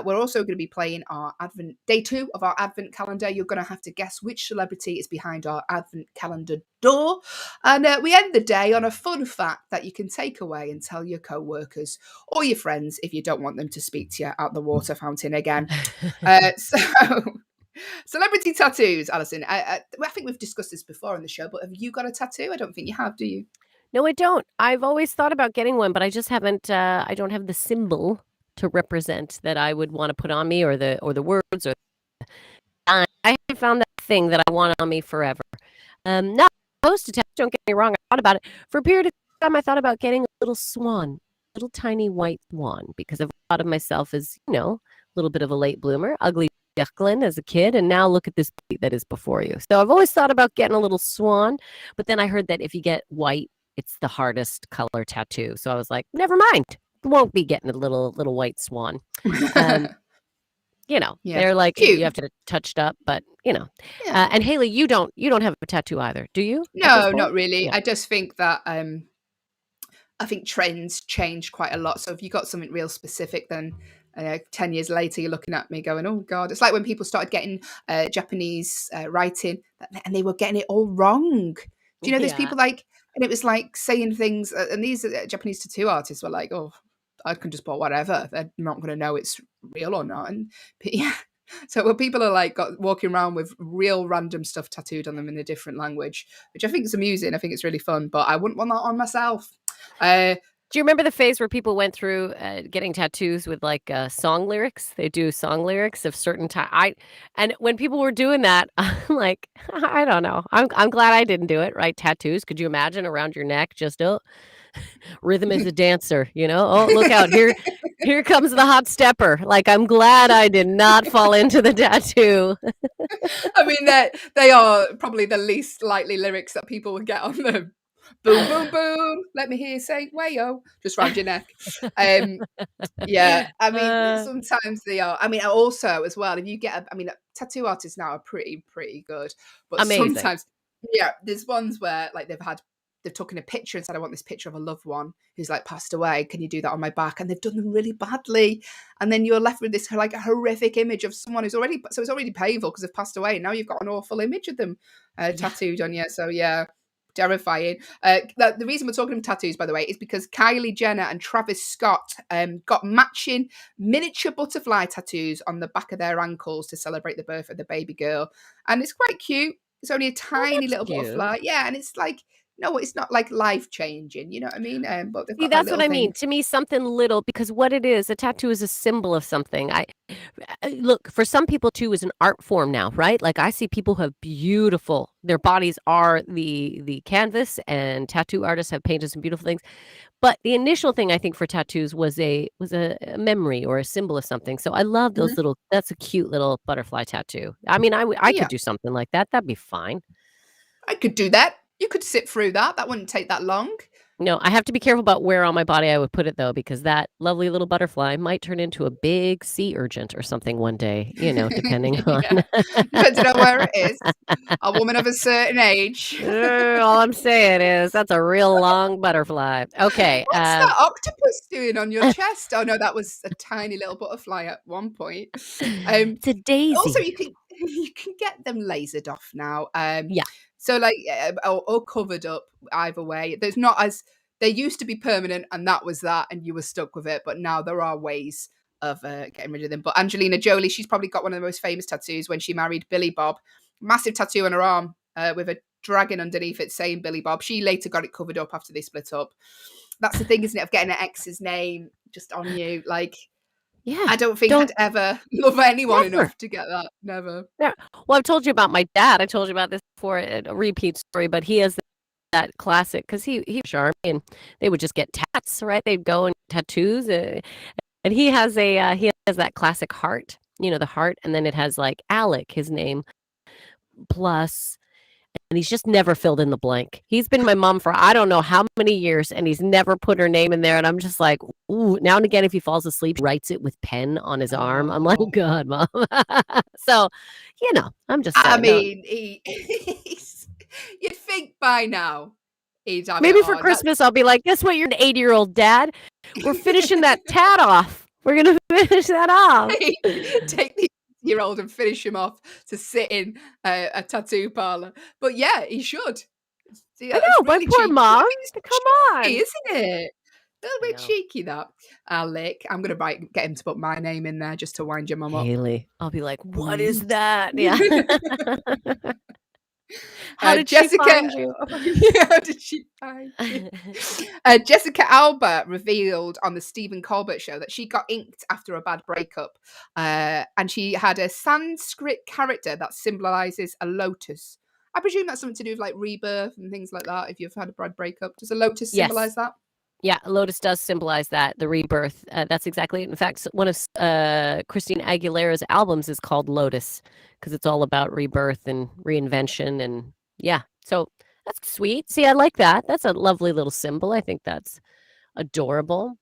We're also going to be playing our Advent day 2 of our Advent calendar. You're going to have to guess which celebrity is behind our Advent calendar door. And we end the day on a fun fact that you can take away and tell your co-workers or your friends if you don't want them to speak to you at the water fountain again. So... Celebrity tattoos, Allyson. I think we've discussed this before on the show, but have you got a tattoo? I don't think you have, do you? No, I don't. I've always thought about getting one, but I just haven't. I don't have the symbol to represent that I would want to put on me, or the words, or. I haven't found that thing that I want on me forever. Not opposed to tattoo. Don't get me wrong. I thought about it for a period of time. I thought about getting a little swan, little tiny white swan, because I've thought of myself as, a little bit of a late bloomer, ugly duckling as a kid, and now look at this that is before you. So I've always thought about getting a little swan, but then I heard that if you get white, it's the hardest color tattoo. So I was like, never mind. Won't be getting a little white swan. They're like, cute. You have to touched up, but Yeah. And Hayley, you don't have a tattoo either, do you? No, not really. Yeah. I just think that I think trends change quite a lot. So if you got something real specific, then 10 years later, you're looking at me going, oh, God. It's like when people started getting Japanese writing and they were getting it all wrong. Do you know, there's people and it was like saying things, and these Japanese tattoo artists were like, oh, I can just put whatever. They're not going to know it's real or not. But yeah. So when people are walking around with real random stuff tattooed on them in a different language, which I think is amusing. I think it's really fun, but I wouldn't want that on myself. Do you remember the phase where people went through getting tattoos with song lyrics? They do song lyrics of certain time. And when people were doing that, I'm like, I don't know. I'm glad I didn't do it. Right? Tattoos. Could you imagine around your neck? Just rhythm is a dancer. Oh, look out here. Here comes the hot stepper. I'm glad I did not fall into the tattoo. I mean, they are probably the least likely lyrics that people would get on them. Boom, boom, boom. Let me hear you say, wayo, just round your neck. Yeah, I mean, sometimes they are. I mean, also as well, if you get, tattoo artists now are pretty good. But amazing. Sometimes, there's ones where they've taken a picture and said, I want this picture of a loved one who's passed away. Can you do that on my back? And they've done them really badly. And then you're left with this a horrific image of someone who's already, so it's already painful because they've passed away. And now you've got an awful image of them tattooed on you. So yeah. Terrifying. The reason we're talking about tattoos, by the way, is because Kylie Jenner and Travis Scott got matching miniature butterfly tattoos on the back of their ankles to celebrate the birth of the baby girl. And it's quite cute. It's only a tiny little butterfly. Yeah, and it's no, it's not life-changing, you know what I mean? But they've got that's what I mean. To me, something little, because what it is, a tattoo is a symbol of something. Look, for some people, too, is an art form now, right? I see people who have beautiful, their bodies are the canvas, and tattoo artists have painted some beautiful things. But the initial thing, I think, for tattoos was a memory or a symbol of something. So I love those little, that's a cute little butterfly tattoo. I mean, I could do something like that. That'd be fine. I could do that. You could sit through that. That wouldn't take that long. No, I have to be careful about where on my body I would put it, though, because that lovely little butterfly might turn into a big sea urchin or something one day, depending on. Depending on where it is. A woman of a certain age. All I'm saying is that's a real long butterfly. Okay. What's that octopus doing on your chest? Oh, no, that was a tiny little butterfly at one point. It's a daisy. Also, you can get them lasered off now. Yeah. So or covered up, either way. There's not they used to be permanent, and that was that, and you were stuck with it. But now there are ways of getting rid of them. But Angelina Jolie, she's probably got one of the most famous tattoos when she married Billy Bob. massive tattoo on her arm with a dragon underneath it saying Billy Bob. She later got it covered up after they split up. That's the thing, isn't it, of getting an ex's name just on you. Like, Yeah. I don't think I'd ever love anyone enough to get that. Never. Yeah. Well, I've told you about my dad. I told you about this before, a repeat story, but he has that classic, because he was charming, and they would just get tats, right? They'd go and tattoos, and he has that classic heart, the heart, and then it has like Alec, his name, plus, and he's just never filled in the blank. He's been my mom for I don't know how many years, and he's never put her name in there, and I'm just like, ooh. Now and again, if he falls asleep, he writes it with pen on his arm. I'm like, oh God, Mom. So, I'm just saying. I mean, you'd think by now he'd have maybe it for on. Christmas I'll be like, guess what? You're an 80-year-old dad. We're finishing that tat off. We're gonna finish that off. Take the year-old and finish him off to sit in a tattoo parlor. But yeah, he should. See, I know, my poor mom. Come on, isn't it? A little bit cheeky, that. Alec. I'm going to get him to put my name in there just to wind your mum up. Hayley. I'll be like, what is that? Yeah. How did Jessica find you? How did she find you? Jessica Alba revealed on the Stephen Colbert show that she got inked after a bad breakup. And she had a Sanskrit character that symbolizes a lotus. I presume that's something to do with like rebirth and things like that. If you've had a bad breakup, does a lotus symbolize that? Yeah, lotus does symbolize that, the rebirth. That's exactly it. In fact, one of Christina Aguilera's albums is called Lotus, because it's all about rebirth and reinvention. And yeah, so that's sweet. See, I like that. That's a lovely little symbol. I think that's adorable.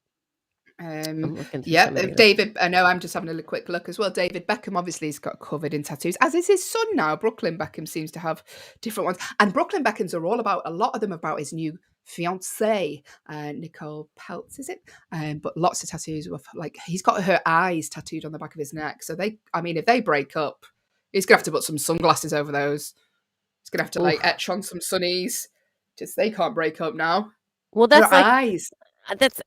David, I know I'm just having a quick look as well. David Beckham obviously has got covered in tattoos, as is his son now. Brooklyn Beckham seems to have different ones, and Brooklyn Beckham's are all about, a lot of them about his new fiancée, Nicole Peltz, is it? But lots of tattoos with, like, he's got her eyes tattooed on the back of his neck. So if they break up, he's gonna have to put some sunglasses over those. He's gonna have to like etch on some sunnies. Just they can't break up now. Well, that's her eyes. That's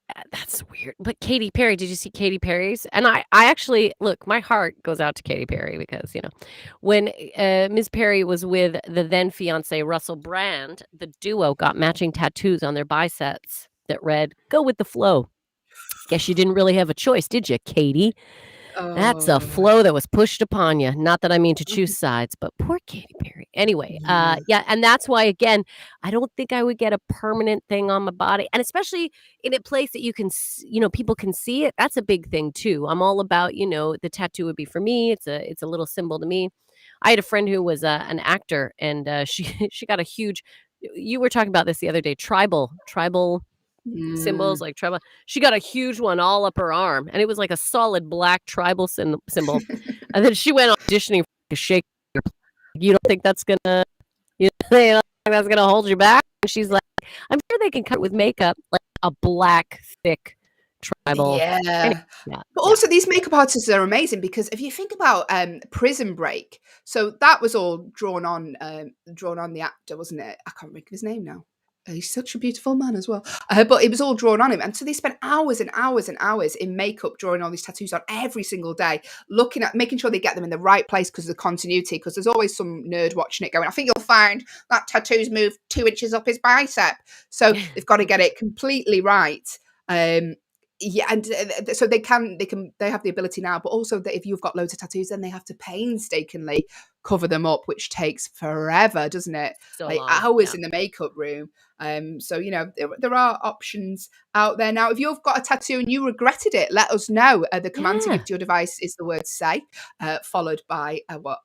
weird. But Katy Perry, did you see Katy Perry's? And I actually, look, my heart goes out to Katy Perry, because, when Ms. Perry was with the then fiance Russell Brand, the duo got matching tattoos on their biceps that read, "Go with the flow." Guess you didn't really have a choice, did you, Katy? That's a flow that was pushed upon you. Not that I mean to choose sides, but poor Katy Perry. Anyway, yeah, and that's why, again, I don't think I would get a permanent thing on my body, and especially in a place that you can, people can see it. That's a big thing too. I'm all about, the tattoo would be for me. It's a little symbol to me. I had a friend who was an actor, and she got a huge. You were talking about this the other day. Tribal symbols, like tribal. She got a huge one all up her arm, and it was like a solid black tribal symbol. And then she went auditioning for a Shakespeare. You don't think that's gonna, hold you back? And she's like, I'm sure they can cut with makeup, like a black thick tribal. Yeah. But also these makeup artists are amazing, because if you think about Prison Break, so that was all drawn on the actor, wasn't it? I can't think of his name now. He's such a beautiful man as well. But it was all drawn on him. And so they spent hours and hours and hours in makeup, drawing all these tattoos on every single day, making sure they get them in the right place because of the continuity, because there's always some nerd watching it going, I think you'll find that tattoo's moved 2 inches up his bicep. So they've got to get it completely right. Yeah, and so they have the ability now, but also that if you've got loads of tattoos, then they have to painstakingly cover them up, which takes forever, doesn't it? So like long, hours in the makeup room. So there are options out there now. If you've got a tattoo and you regretted it, let us know. The command to give to your device is the word "say," followed by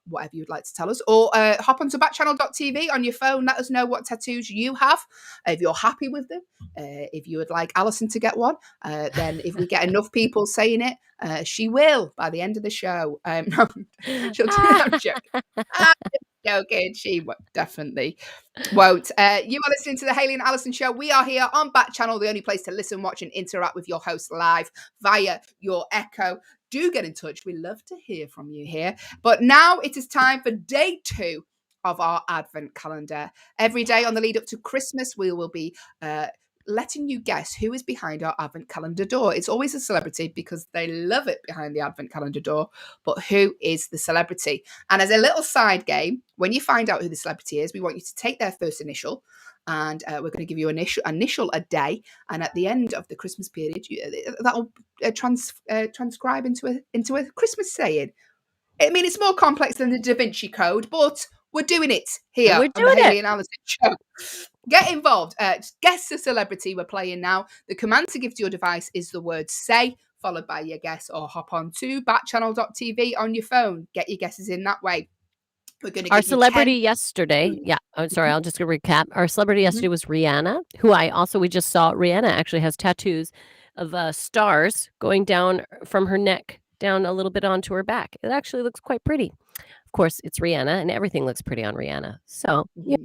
whatever you'd like to tell us, or hop onto backchannel.tv on your phone. Let us know what tattoos you have, if you're happy with them. If you would like Allyson to get one, then if we get enough people saying it, she will by the end of the show. She'll do that joke. I'm joking. She definitely won't. You are listening to the Hayley and Allyson show. We are here on Backchannel, the only place to listen, watch, and interact with your host live via your Echo. Do get in touch. We love to hear from you here. But now it is time for day 2 of our Advent calendar. Every day on the lead up to Christmas, we will be letting you guess who is behind our advent calendar door. It's always a celebrity because they love it behind the advent calendar door, but who is the celebrity? And as a little side game, when you find out who the celebrity is, we want you to take their first initial, and we're going to give you initial a day, and at the end of the Christmas period, that'll transcribe into a Christmas saying. I mean, it's more complex than the Da Vinci Code, but we're doing it here on the Hayley and Allyson show. Get involved. Guess the celebrity we're playing now. The command to give to your device is the word say, followed by your guess, or hop on to backchannel.tv on your phone. Get your guesses in that way. We're going to give our celebrity 10. yesterday. Yeah, I'm sorry. I'll just recap. Our celebrity yesterday was Rihanna, who we just saw. Rihanna actually has tattoos of stars going down from her neck down a little bit onto her back. It actually looks quite pretty. Of course, it's Rihanna, and everything looks pretty on Rihanna. So, yeah.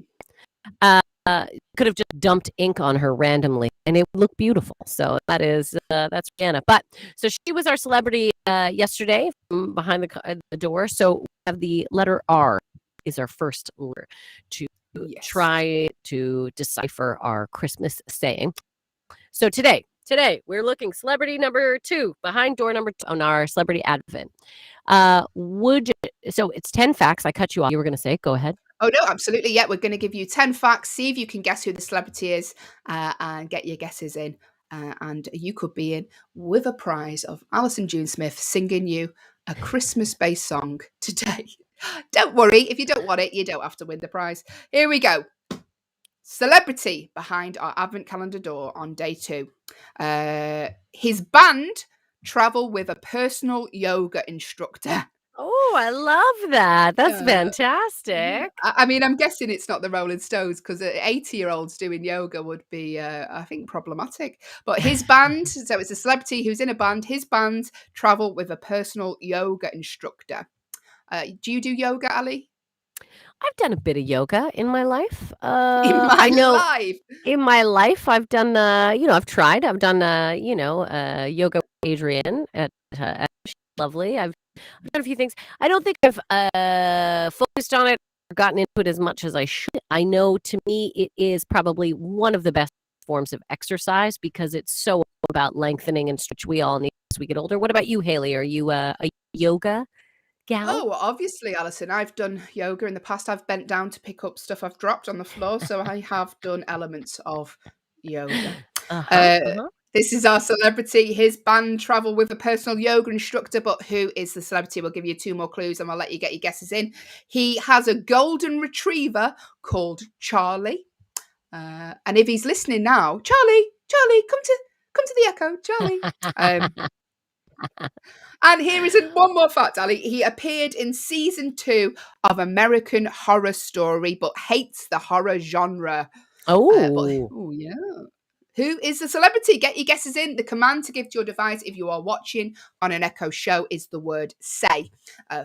Could have just dumped ink on her randomly, and it would look beautiful. So that's Rihanna. But so she was our celebrity yesterday from behind the door. So we have the letter R is our first letter to try to decipher our Christmas saying. So today we're looking celebrity number 2 behind door number 2 on our celebrity advent. So it's 10 facts. I cut you off. You were going to say, go ahead. Oh, no, absolutely. Yeah, we're going to give you 10 facts, see if you can guess who the celebrity is, and get your guesses in. And you could be in with a prize of Allyson June Smith singing you a Christmas-based song today. Don't worry. If you don't want it, you don't have to win the prize. Here we go. Celebrity behind our advent calendar door on day 2. His band travel with a personal yoga instructor. Oh, I love that. That's fantastic. I mean, I'm guessing it's not the Rolling Stones because 80-year-olds doing yoga would be, I think, problematic. But his band, so it's a celebrity who's in a band, his band travel with a personal yoga instructor. Do you do yoga, Ali? With done a bit of yoga in my life. In my life, I've done, I've tried. I've done, yoga with Adrienne at she's lovely. I've done a few things. I don't think I've focused on it or gotten into it as much as I should. I know to me it is probably one of the best forms of exercise because it's so about lengthening and stretch we all need as we get older. What about you, Hayley? Are you a yoga gal? Oh, obviously, Allyson. I've done yoga in the past. I've bent down to pick up stuff I've dropped on the floor, so I have done elements of yoga. This is our celebrity. His band travel with a personal yoga instructor, but who is the celebrity? We'll give you 2 more clues and I'll let you get your guesses in. He has a golden retriever called Charlie. And if he's listening now, Charlie, come to the Echo, Charlie. And here is one more fact, Ali. He appeared in season 2 of American Horror Story, but hates the horror genre. Yeah. Who is the celebrity? Get your guesses in. The command to give to your device if you are watching on an Echo show is the word say,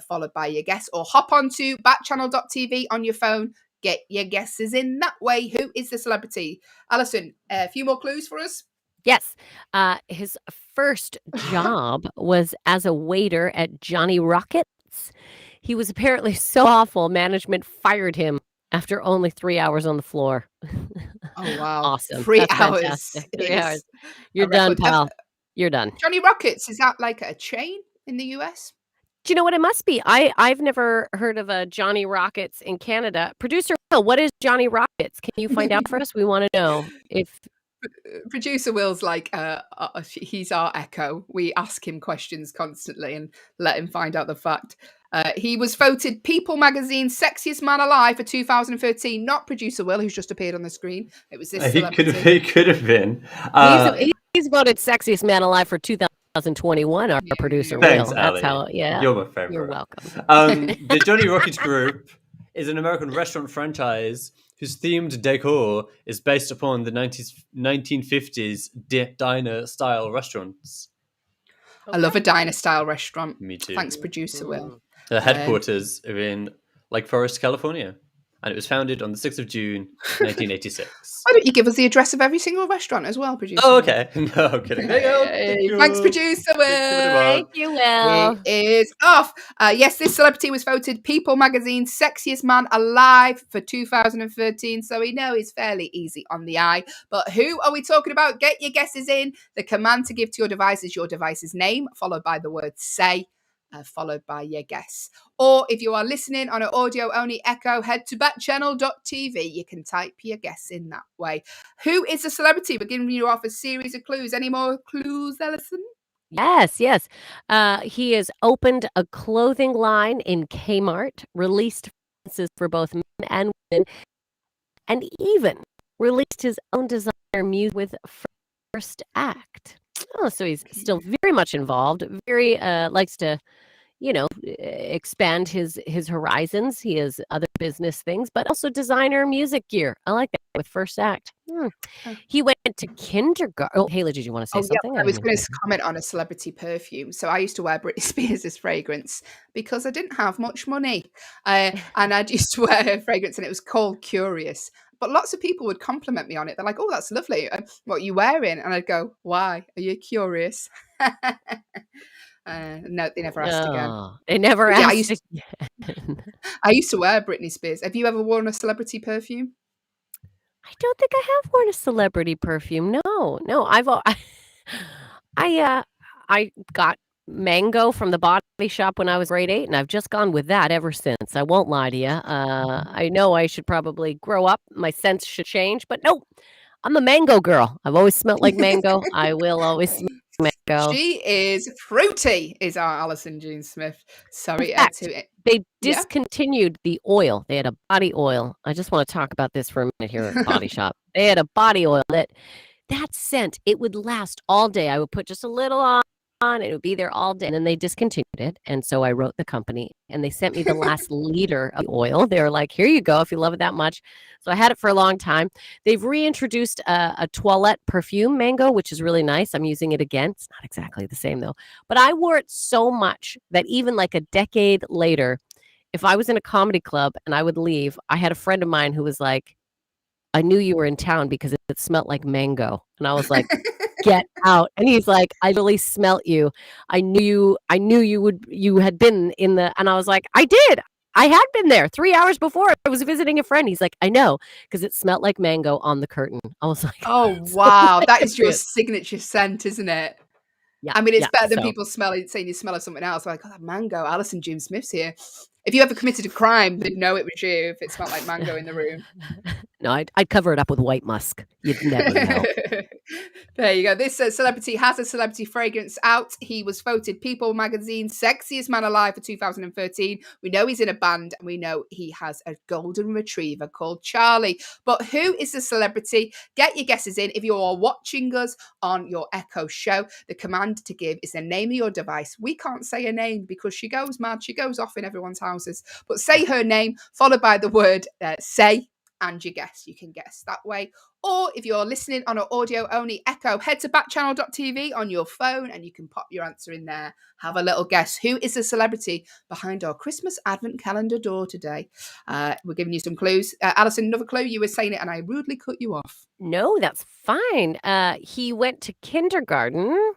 followed by your guess, or hop onto backchannel.tv on your phone. Get your guesses in that way. Who is the celebrity? Allyson, a few more clues for us? Yes. His first job was as a waiter at Johnny Rockets. He was apparently so awful, management fired him after only 3 hours on the floor. Oh, wow. Awesome. 3 hours. 3 hours. You're done, pal. You're done. Johnny Rockets, is that like a chain in the US? Do you know what it must be? I've never heard of a Johnny Rockets in Canada. Producer Will, what is Johnny Rockets? Can you find out for us? We want to know if... Producer Will's like, he's our Echo. We ask him questions constantly and let him find out the fact. He was voted People Magazine's Sexiest Man Alive for 2013. Not Producer Will, who's just appeared on the screen. It was this celebrity. He could have been. He's voted Sexiest Man Alive for 2021, our producer Thanks, Will. Ali. That's how, yeah. You're my favorite. You're welcome. The Johnny Rockets Group is an American restaurant franchise whose themed decor is based upon the 1950s diner-style restaurants. I love a diner-style restaurant. Me too. Thanks, Producer Will. The headquarters are in Lake Forest, California. and it was founded on the 6th of June, 1986. Why don't you give us the address of every single restaurant as well, producer? Oh, okay. No, I'm kidding. Thanks, producer Will. Thank you, Will. It is off. Yes, this celebrity was voted People Magazine's Sexiest Man Alive for 2013, so we know he's fairly easy on the eye. But who are we talking about? Get your guesses in. The command to give to your device is your device's name, followed by the word say, followed by your guess. Or if you are listening on an audio-only echo, head to backchannel.tv. You can type your guess in that way. Who is the celebrity? We're giving you off a series of clues. Any more clues, Allyson? Yes. He has opened a clothing line in Kmart, released fragrances for both men and women, and even released his own designer music with First Act. Oh, so he's still very much involved. Very likes to, expand his horizons. He has other business things, but also designer music gear. I like that with First Act. He went to kindergarten. Oh, Hayley, did you want to say something? Yeah, I was going to comment on a celebrity perfume. So I used to wear Britney Spears' fragrance because I didn't have much money. And I used to wear her fragrance and it was called Curious. But lots of people would compliment me on it. They're like, oh, that's lovely. What are you wearing? And I'd go, why? Are you curious? No, they never asked again. They never asked again. I used to wear Britney Spears. Have you ever worn a celebrity perfume? I don't think I have worn a celebrity perfume. No. I got Mango from the body shop when I was grade 8, and I've just gone with that ever since. I won't lie to you. I know I should probably grow up. My sense should change, but no, I'm a mango girl. I've always smelled like mango. I will always smell mango. She is fruity, is our Allyson Jean Smith. Sorry, they discontinued the oil. They had a body oil. I just want to talk about this for a minute here at the body shop. They had a body oil that scent, it would last all day. I would put just a little on, it would be there all day. And then they discontinued it. And so I wrote the company and they sent me the last liter of oil. They were like, here you go if you love it that much. So I had it for a long time. They've reintroduced a toilette perfume, Mango, which is really nice. I'm using it again. It's not exactly the same though. But I wore it so much that even like a decade later, if I was in a comedy club and I would leave, I had a friend of mine who was like, I knew you were in town because it smelled like mango. And I was like, get out. And he's like, I really smelt you. I knew you had been in the, and I was like, I did. I had been there 3 hours before. I was visiting a friend. He's like, I know, because it smelled like mango on the curtain. I was like, oh, wow. That is your signature scent, isn't it? Yeah. I mean, it's better than people saying you smell of something else. Like, oh, that mango, Allyson Jean Smith's here. If you ever committed a crime, they'd know it was you if it smelled like mango in the room. No, I'd cover it up with white musk. You'd never know. There you go. This celebrity has a celebrity fragrance out. He was voted People Magazine's Sexiest Man Alive for 2013. We know he's in a band and we know he has a golden retriever called Charlie. But who is the celebrity? Get your guesses in. If you are watching us on your Echo show, the command to give is the name of your device. We can't say her name because she goes mad. She goes off in everyone's houses. But say her name, followed by the word say, and you guess. You can guess that way. Or if you're listening on an audio-only Echo, head to backchannel.tv on your phone and you can pop your answer in there. Have a little guess. Who is the celebrity behind our Christmas Advent calendar door today? We're giving you some clues. Allyson, another clue. You were saying it and I rudely cut you off. No, that's fine. He went to kindergarten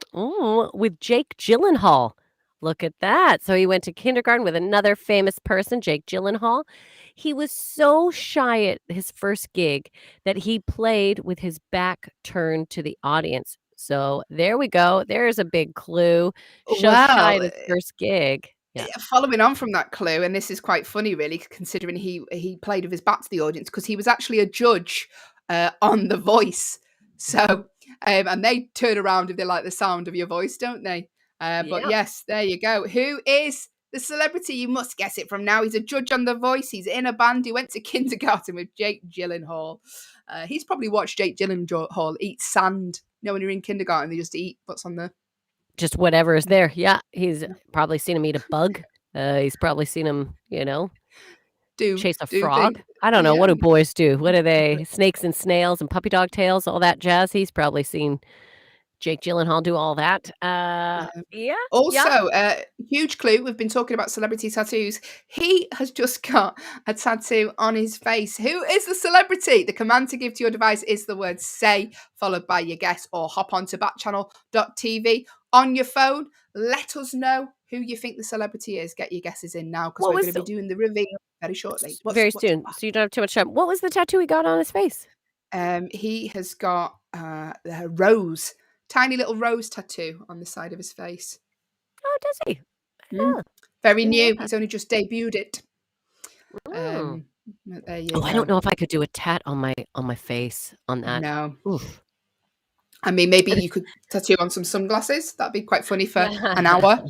with Jake Gyllenhaal. Look at that. So he went to kindergarten with another famous person, Jake Gyllenhaal. He was so shy at his first gig that he played with his back turned to the audience. So there we go. There's a big clue. Shy at his first gig. Yeah. Following on from that clue, and this is quite funny, really, considering he played with his back to the audience because he was actually a judge on The Voice. So, and they turn around if they like the sound of your voice, don't they? But yes, there you go. Who is the celebrity? You must guess it from now. He's a judge on The Voice. He's in a band. He went to kindergarten with Jake Gyllenhaal. He's probably watched Jake Gyllenhaal eat sand. You know, when you're in kindergarten, they just eat what's on the... Just whatever is there. Yeah, he's probably seen him eat a bug. He's probably seen him, chase a frog. I don't know. What do boys do? What are they? Snakes and snails and puppy dog tails, all that jazz. He's probably seen Jake Gyllenhaal do all that. Yeah. Also, huge clue, we've been talking about celebrity tattoos. He has just got a tattoo on his face. Who is the celebrity? The command to give to your device is the word say, followed by your guess, or hop onto backchannel.tv on your phone. Let us know who you think the celebrity is. Get your guesses in now, because we're going to be doing the reveal very shortly. Very soon. So you don't have too much time. What was the tattoo he got on his face? He has got a rose, tiny little rose tattoo on the side of his face. Oh, does he? Very new. He's only just debuted it. Oh. There you Oh, go. I don't know if I could do a tat on my face on that. No. Oof. I mean, maybe you could tattoo on some sunglasses. That'd be quite funny for an hour.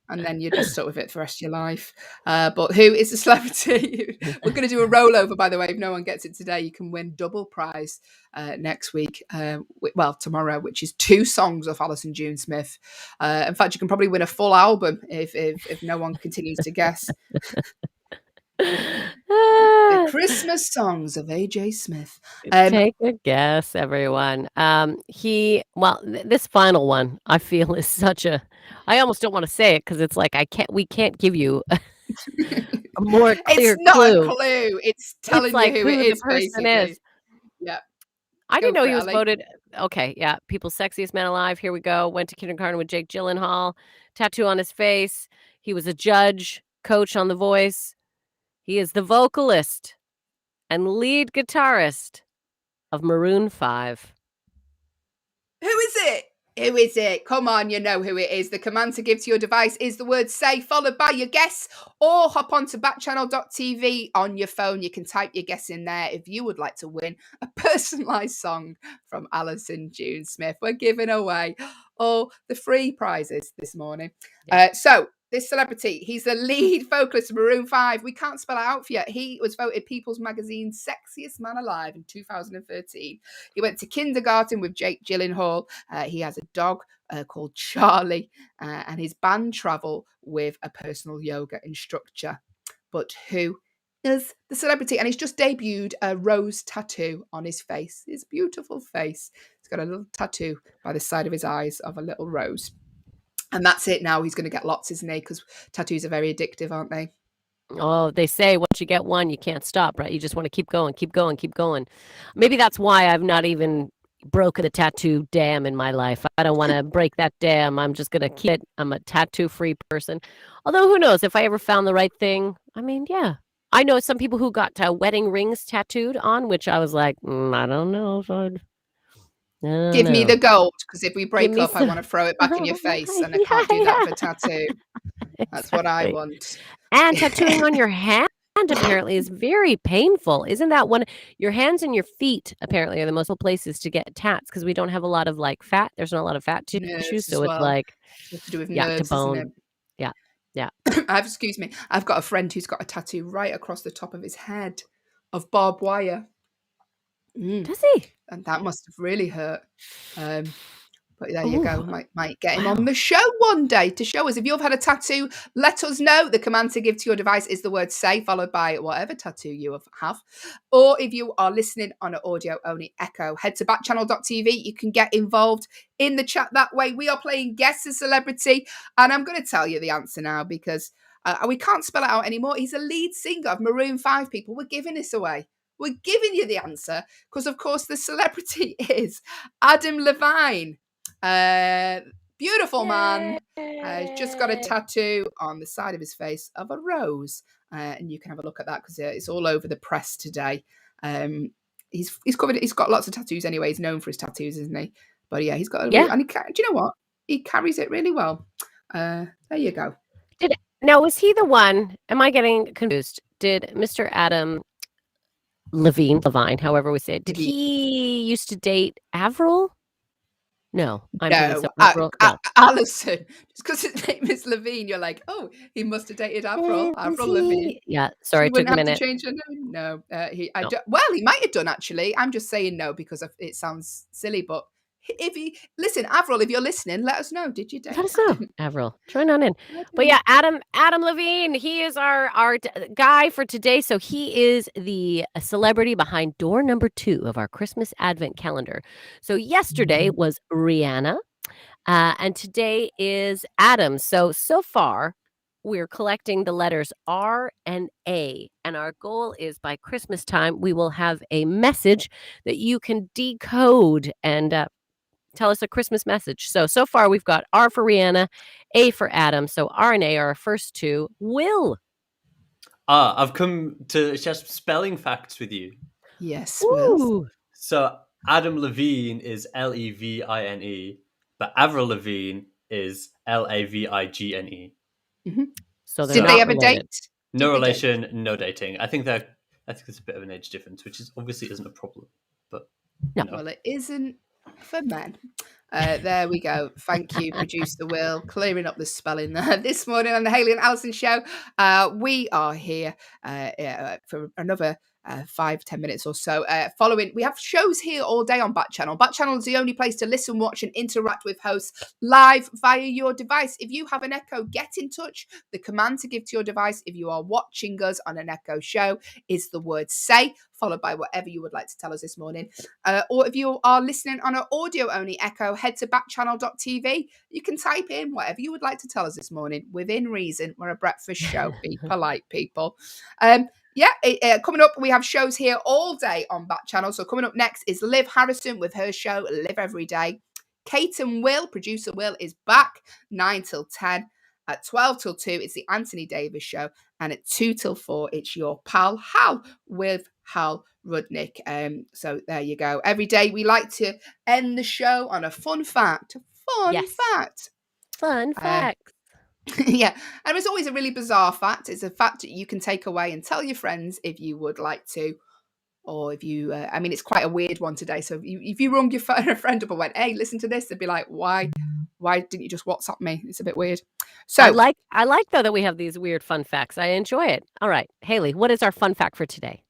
And then you're just stuck with it for the rest of your life. But who is the celebrity? We're going to do a rollover, by the way. If no one gets it today, you can win double prize next week. Tomorrow, which is 2 songs of Allyson June Smith. In fact, you can probably win a full album if no one continues to guess. The Christmas songs of AJ Smith. Take a guess, everyone. This final one I feel is such a. I almost don't want to say it because it's like we can't give you a more clear It's not clue. a clue. It's telling like you who it is, the person basically. is. Yeah. I didn't know he was voted. Okay, yeah. People's Sexiest Man Alive. Here we go. Went to kindergarten with Jake Gyllenhaal. Tattoo on his face. He was a judge, coach on The Voice. He is the vocalist and lead guitarist of Maroon 5. Who is it? Who is it? Come on, you know who it is. The command to give to your device is the word say, followed by your guess, or hop onto backchannel.tv on your phone. You can type your guess in there if you would like to win a personalised song from Allyson June Smith. We're giving away all the free prizes this morning. Yeah. So this celebrity, he's the lead vocalist of Maroon 5. We can't spell it out for you. He was voted People's Magazine's Sexiest Man Alive in 2013. He went to kindergarten with Jake Gyllenhaal. He has a dog called Charlie, and his band travel with a personal yoga instructor. But who is the celebrity? And he's just debuted a rose tattoo on his face. His beautiful face. He's got a little tattoo by the side of his eyes of a little rose. And that's it now. He's going to get lots, isn't he? Because tattoos are very addictive, aren't they? Oh, they say once you get one, you can't stop, right? You just want to keep going, keep going, keep going. Maybe that's why I've not even broken a tattoo dam in my life. I don't want to break that dam. I'm just going to keep it. I'm a tattoo-free person. Although, who knows? If I ever found the right thing, I mean, yeah. I know some people who got wedding rings tattooed on, which I was like, I don't know if I'd... Give me the gold, because if we break up, I want to throw it back in your face, and I can't do that for tattoo. That's what I want. And tattooing on your hand apparently is very painful. Isn't that one? Your hands and your feet apparently are the most places to get tats because we don't have a lot of fat. There's not a lot of fat tissues, so it's like to do with nerves, to bone. Isn't it? Yeah. Excuse me. I've got a friend who's got a tattoo right across the top of his head of barbed wire. Does he? And that must have really hurt. But there you go. Might get him on the show one day to show us. If you've had a tattoo, let us know. The command to give to your device is the word say, followed by whatever tattoo you have. Or if you are listening on an audio-only echo, head to backchannel.tv. You can get involved in the chat that way. We are playing Guess the Celebrity. And I'm going to tell you the answer now because we can't spell it out anymore. He's a lead singer of Maroon 5, people. We're giving this away. We're giving you the answer because, of course, the celebrity is Adam Levine. Beautiful man. He's just got a tattoo on the side of his face of a rose. And you can have a look at that because it's all over the press today. He's covered. He's got lots of tattoos anyway. He's known for his tattoos, isn't he? But yeah, he's got. And do you know what? He carries it really well. There you go. Now, was he the one? Am I getting confused? Did Mr. Adam Levine, however we say it, did he used to date Avril? No, Allyson. Just because his name is Levine, you're like, oh, he must have dated Avril Levine. Yeah, sorry, it took a minute. To change her name. No, he might have done actually. I'm just saying no because it sounds silly, but. Avril, if you're listening, let us know. Did you date? Let us know, Avril. Join on in. But yeah, Adam Levine, he is our guy for today. So he is the celebrity behind door number 2 of our Christmas Advent calendar. So yesterday was Rihanna. And today is Adam. So far, we're collecting the letters R and A. And our goal is by Christmas time, we will have a message that you can decode and tell us a Christmas message. So far, we've got R for Rihanna, A for Adam. So R and A are our first two. Will. I've come to share some spelling facts with you. Yes, Will. So Adam Levine is Levine, but Avril Lavigne is Lavigene. Mm-hmm. So did they have a date? No relation, no dating. I think there's a bit of an age difference, which obviously isn't a problem. But no. Well, it isn't for men. There we go. Thank you, producer Will, clearing up the spelling there. This morning on the Hayley and Allyson show, we are here for another 5-10 minutes or so. Following, we have shows here all day on Backchannel. Backchannel is the only place to listen, watch, and interact with hosts live via your device. If you have an Echo, get in touch. The command to give to your device if you are watching us on an Echo show is the word "say," followed by whatever you would like to tell us this morning. Or if you are listening on an audio-only Echo, head to backchannel.tv. You can type in whatever you would like to tell us this morning, within reason. We're a breakfast show. Be polite, people. Coming up, we have shows here all day on Backchannel. So coming up next is Liv Harrison with her show, Live Every Day. Kate and Will, producer Will, is back 9 till 10. At 12 till 2, it's the Anthony Davis show. And at 2 till 4, it's your pal Hal with Hal Rudnick. So there you go. Every day we like to end the show on a fun fact. Fun fact. Yeah, and it's always a really bizarre fact. It's a fact that you can take away and tell your friends if you would like to, or if you, it's quite a weird one today. So if you rung your friend up and went, "Hey, listen to this," they'd be like, "Why didn't you just WhatsApp me?" It's a bit weird. So I like though that we have these weird fun facts. I enjoy it. All right, Hayley, what is our fun fact for today?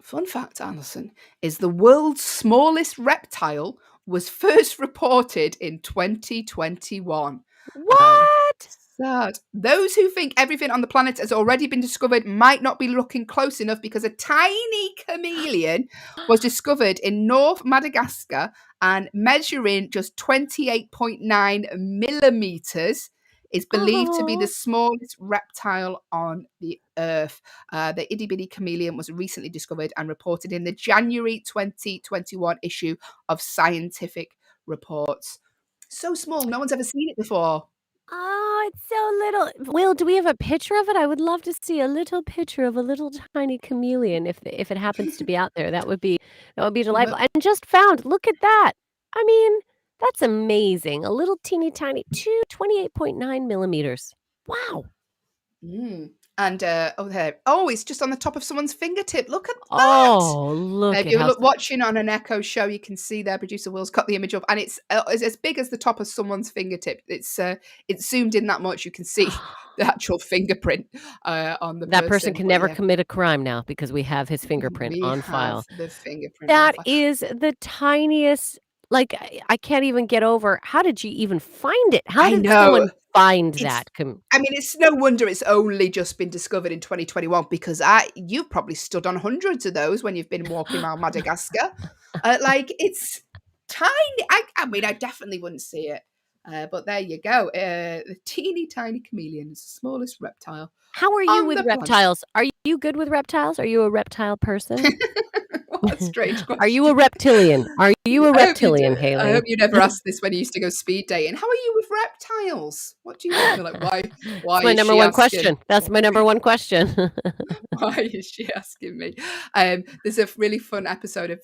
Fun fact, Allyson, is the world's smallest reptile was first reported in 2021. What? Sad. Those who think everything on the planet has already been discovered might not be looking close enough, because a tiny chameleon was discovered in North Madagascar and measuring just 28.9 millimeters. Is believed to be the smallest reptile on the earth. The itty-bitty chameleon was recently discovered and reported in the January 2021 issue of Scientific Reports. So small, no one's ever seen it before. Oh, it's so little. Will, do we have a picture of it? I would love to see a little picture of a little tiny chameleon if it happens to be out there. That would be delightful. And just found, look at that. I mean, that's amazing. A little teeny tiny 28.9 millimeters. Wow. And it's just on the top of someone's fingertip. Look at that. Oh, look. If you're watching on an Echo show, you can see there, producer Will's got the image up, and it's as big as the top of someone's fingertip. It's zoomed in that much, you can see the actual fingerprint on the that person can never commit a crime now, because we have his fingerprint on file. The fingerprint. That is the tiniest. Like, I can't even get over. How did you even find it? How did someone find that? It's no wonder it's only just been discovered in 2021, because you've probably stood on hundreds of those when you've been walking around Madagascar. It's tiny. I definitely wouldn't see it. But there you go. The teeny tiny chameleon is the smallest reptile. How are you with reptiles? Are you good with reptiles? Are you a reptile person? What a strange question. Are you a reptilian? Are you a reptilian, Hayley? I hope you never asked this when you used to go speed dating. How are you with reptiles? What do you think? Like, why? That's my number one question. That's my number one question. Why is she asking me? There's a really fun episode of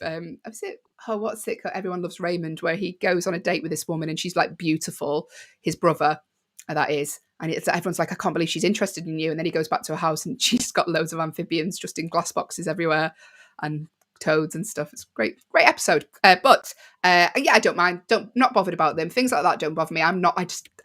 what's it called? Everyone Loves Raymond, where he goes on a date with this woman and she's like beautiful, his brother, that is. And everyone's like, "I can't believe she's interested in you." And then he goes back to her house and she's got loads of amphibians just in glass boxes everywhere and toads and stuff. It's a great episode. But I don't mind. Not bothered about them. Things like that don't bother me.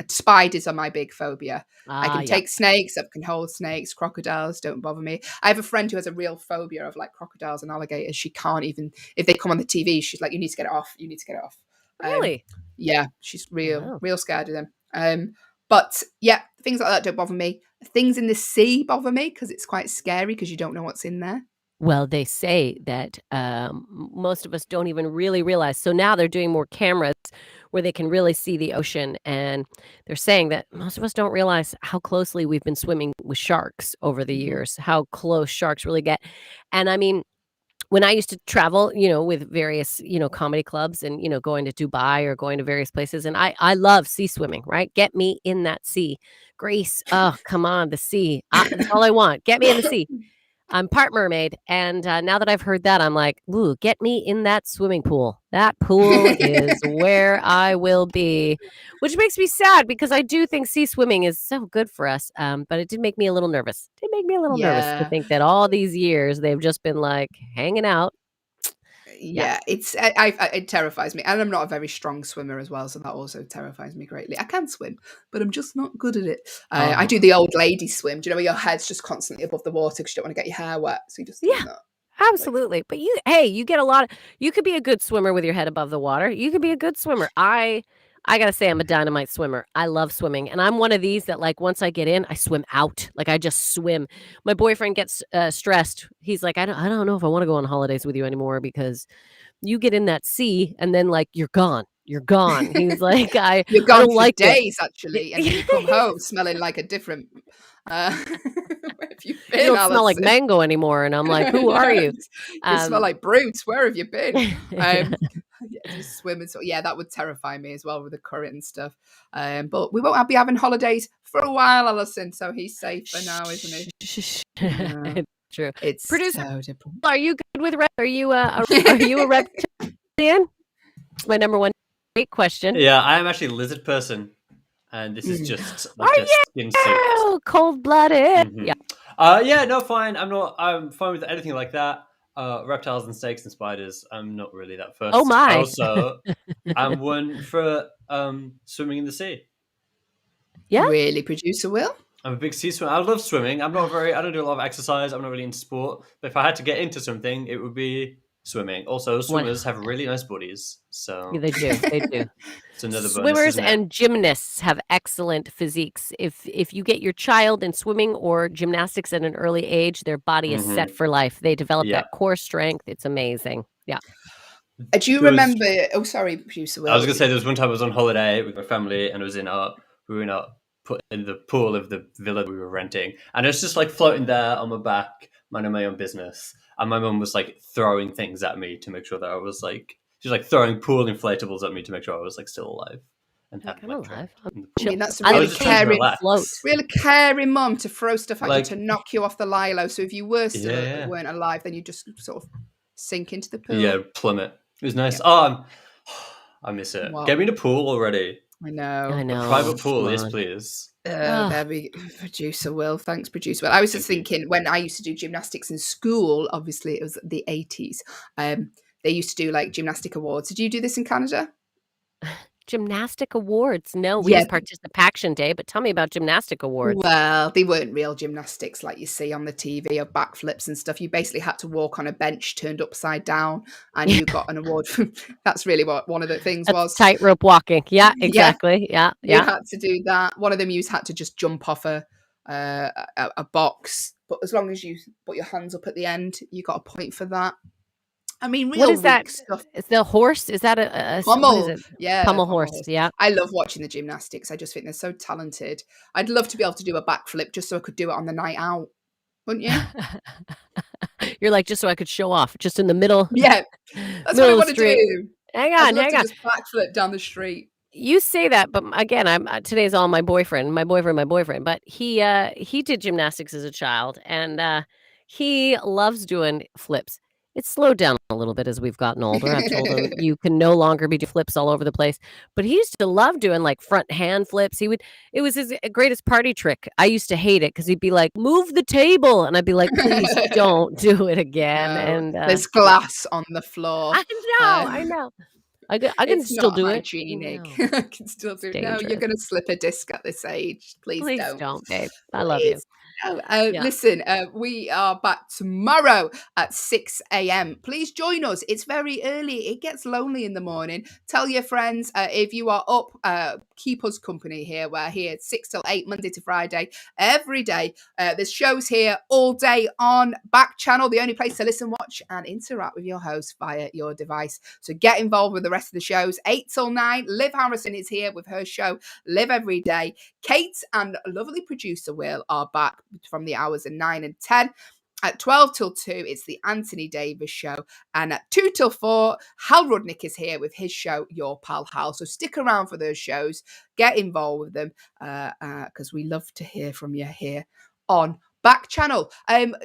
Spiders are my big phobia. I can take snakes. I can hold snakes. Crocodiles don't bother me. I have a friend who has a real phobia of like crocodiles and alligators. She can't even, if they come on the TV, she's like, "You need to get it off. You need to get it off." Really? Yeah, she's real scared of them. But yeah, things like that don't bother me. Things in the sea bother me because it's quite scary because you don't know what's in there. Well, they say that most of us don't even really realize. So now they're doing more cameras where they can really see the ocean. And they're saying that most of us don't realize how closely we've been swimming with sharks over the years, how close sharks really get. And I mean, when I used to travel, with various, comedy clubs and, going to Dubai or going to various places, and I love sea swimming, right? Get me in that sea. Greece, oh, come on, the sea. That's all I want. Get me in the sea. I'm part mermaid, and now that I've heard that, I'm like, ooh, get me in that swimming pool. That pool is where I will be, which makes me sad because I do think sea swimming is so good for us. But it did make me a little nervous. It did make me a little nervous to Yeah. think that all these years they've just been like hanging out. Yeah, it terrifies me, and I'm not a very strong swimmer as well, so that also terrifies me greatly. I can swim, but I'm just not good at it. I do the old lady swim. Do you know where your head's just constantly above the water because you don't want to get your hair wet, so you just do that. Absolutely. But you get you could be a good swimmer with your head above the water. You could be a good swimmer. I got to say I'm a dynamite swimmer. I love swimming. And I'm one of these that like once I get in, I swim out. Like I just swim. My boyfriend gets stressed. He's like, I don't know if I want to go on holidays with you anymore because you get in that sea and then like you're gone. You're gone. He's like, You're I gone don't for like days actually, and then you come home smelling like a different. Where have you been, You don't smell like Allyson? mango anymore, and I'm like, who are you? You smell like brutes. Where have you been? Just swimming. So yeah, that would terrify me as well with the current and stuff. But we won't be having holidays for a while, Allyson. So he's safe for now, isn't he? Yeah. True. It's Producer, so different. are you good with rep? Are you a reptilian? It's my number one great question. Yeah, I am actually a lizard person, and this is just like Are a skin suit. Cold-blooded. Mhm. Yeah. Yeah, no, fine. I'm fine with anything like that. Reptiles and snakes and spiders. I'm not really that first. Oh my. Also, I'm one for swimming in the sea. Yeah. Really, Producer Will? I'm a big sea swimmer. I love swimming. I don't do a lot of exercise. I'm not really into sport. But if I had to get into something, it would be swimming. Also, swimmers have really nice bodies. So Yeah, they do. They do. it's another bonus, Swimmers isn't it? and gymnasts have excellent physiques. If you get your child in swimming or gymnastics at an early age, their body is set for life. They develop that core strength. It's amazing. Yeah. Do you remember? Oh, sorry, Producer Will. I was going to say there was one time I was on holiday with my family, and it was we were put in the pool of the villa we were renting, and it was just like floating there on my back, minding my own business. And my mum was like throwing things at me to make sure that I was like, she was like throwing pool inflatables at me to make sure I was like still alive. And like, I'm alive. I mean, that's a really caring mum to throw stuff at you to knock you off the lilo. So if you were still weren't alive, then you just sort of sink into the pool. Yeah, plummet. It was nice. Yeah. I miss it. Wow. Get me in the pool already. I know. A private pool, yes, please. There we go. Producer Will. Thanks, Producer Will. I was just thinking when I used to do gymnastics in school, obviously it was the 80s. They used to do like gymnastic awards. Did you do this in Canada? Gymnastic awards? No, we just participation day, but tell me about gymnastic awards. Well, they weren't real gymnastics like you see on the TV or backflips and stuff. You basically had to walk on a bench turned upside down and you got an award. That's really what one of the things was. Tightrope walking. Yeah, exactly. Yeah. You had to do that. One of them you had to just jump off a box. But as long as you put your hands up at the end, you got a point for that. I mean, real what is that stuff. Is the horse? Is that a pommel? What is it? Yeah, pommel horse. Yeah. I love watching the gymnastics. I just think they're so talented. I'd love to be able to do a backflip just so I could do it on the night out. Wouldn't you? You're like, just so I could show off, just in the middle. Yeah, that's what I want to do. Hang on. Just backflip down the street. You say that, but again, today's all my boyfriend. But he did gymnastics as a child, and he loves doing flips. It's slowed down a little bit as we've gotten older. I've told him you can no longer be doing flips all over the place. But he used to love doing like front hand flips. It was his greatest party trick. I used to hate it because he'd be like, move the table. And I'd be like, please don't do it again. No, and there's glass on the floor. I know. I can still do it. No. I can still do it. No, you're going to slip a disc at this age. Please don't, babe. I love you. Listen, we are back tomorrow at 6 a.m. Please join us. It's very early. It gets lonely in the morning. Tell your friends if you are up, keep us company here. We're here 6 till 8, Monday to Friday, every day. There's shows here all day on Backchannel, the only place to listen, watch, and interact with your host via your device. So get involved with the rest of the shows. 8 till 9, Liv Harrison is here with her show, Live Every Day. Kate and lovely producer Will are back from the hours of 9 and 10. At 12 till 2, it's the Anthony Davis Show. And at 2 till 4, Hal Rudnick is here with his show, Your Pal Hal. So stick around for those shows. Get involved with them because we love to hear from you here on Backchannel.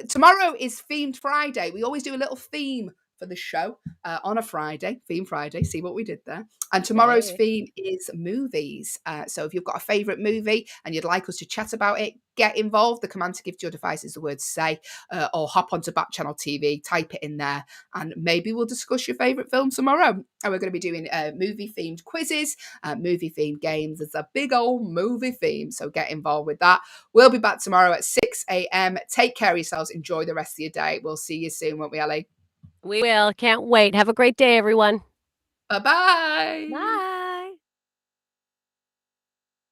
Tomorrow is Themed Friday. We always do a little theme for the show on a Friday, Theme Friday. See what we did there. And tomorrow's theme is movies. So if you've got a favourite movie and you'd like us to chat about it, get involved. The command to give to your device is the word say, or hop onto Backchannel TV, type it in there, and maybe we'll discuss your favourite film tomorrow. And we're going to be doing movie-themed quizzes, movie-themed games. There's a big old movie theme, so get involved with that. We'll be back tomorrow at 6 a.m. Take care of yourselves. Enjoy the rest of your day. We'll see you soon, won't we, Ellie? We will. Can't wait. Have a great day, everyone. Bye-bye. Bye.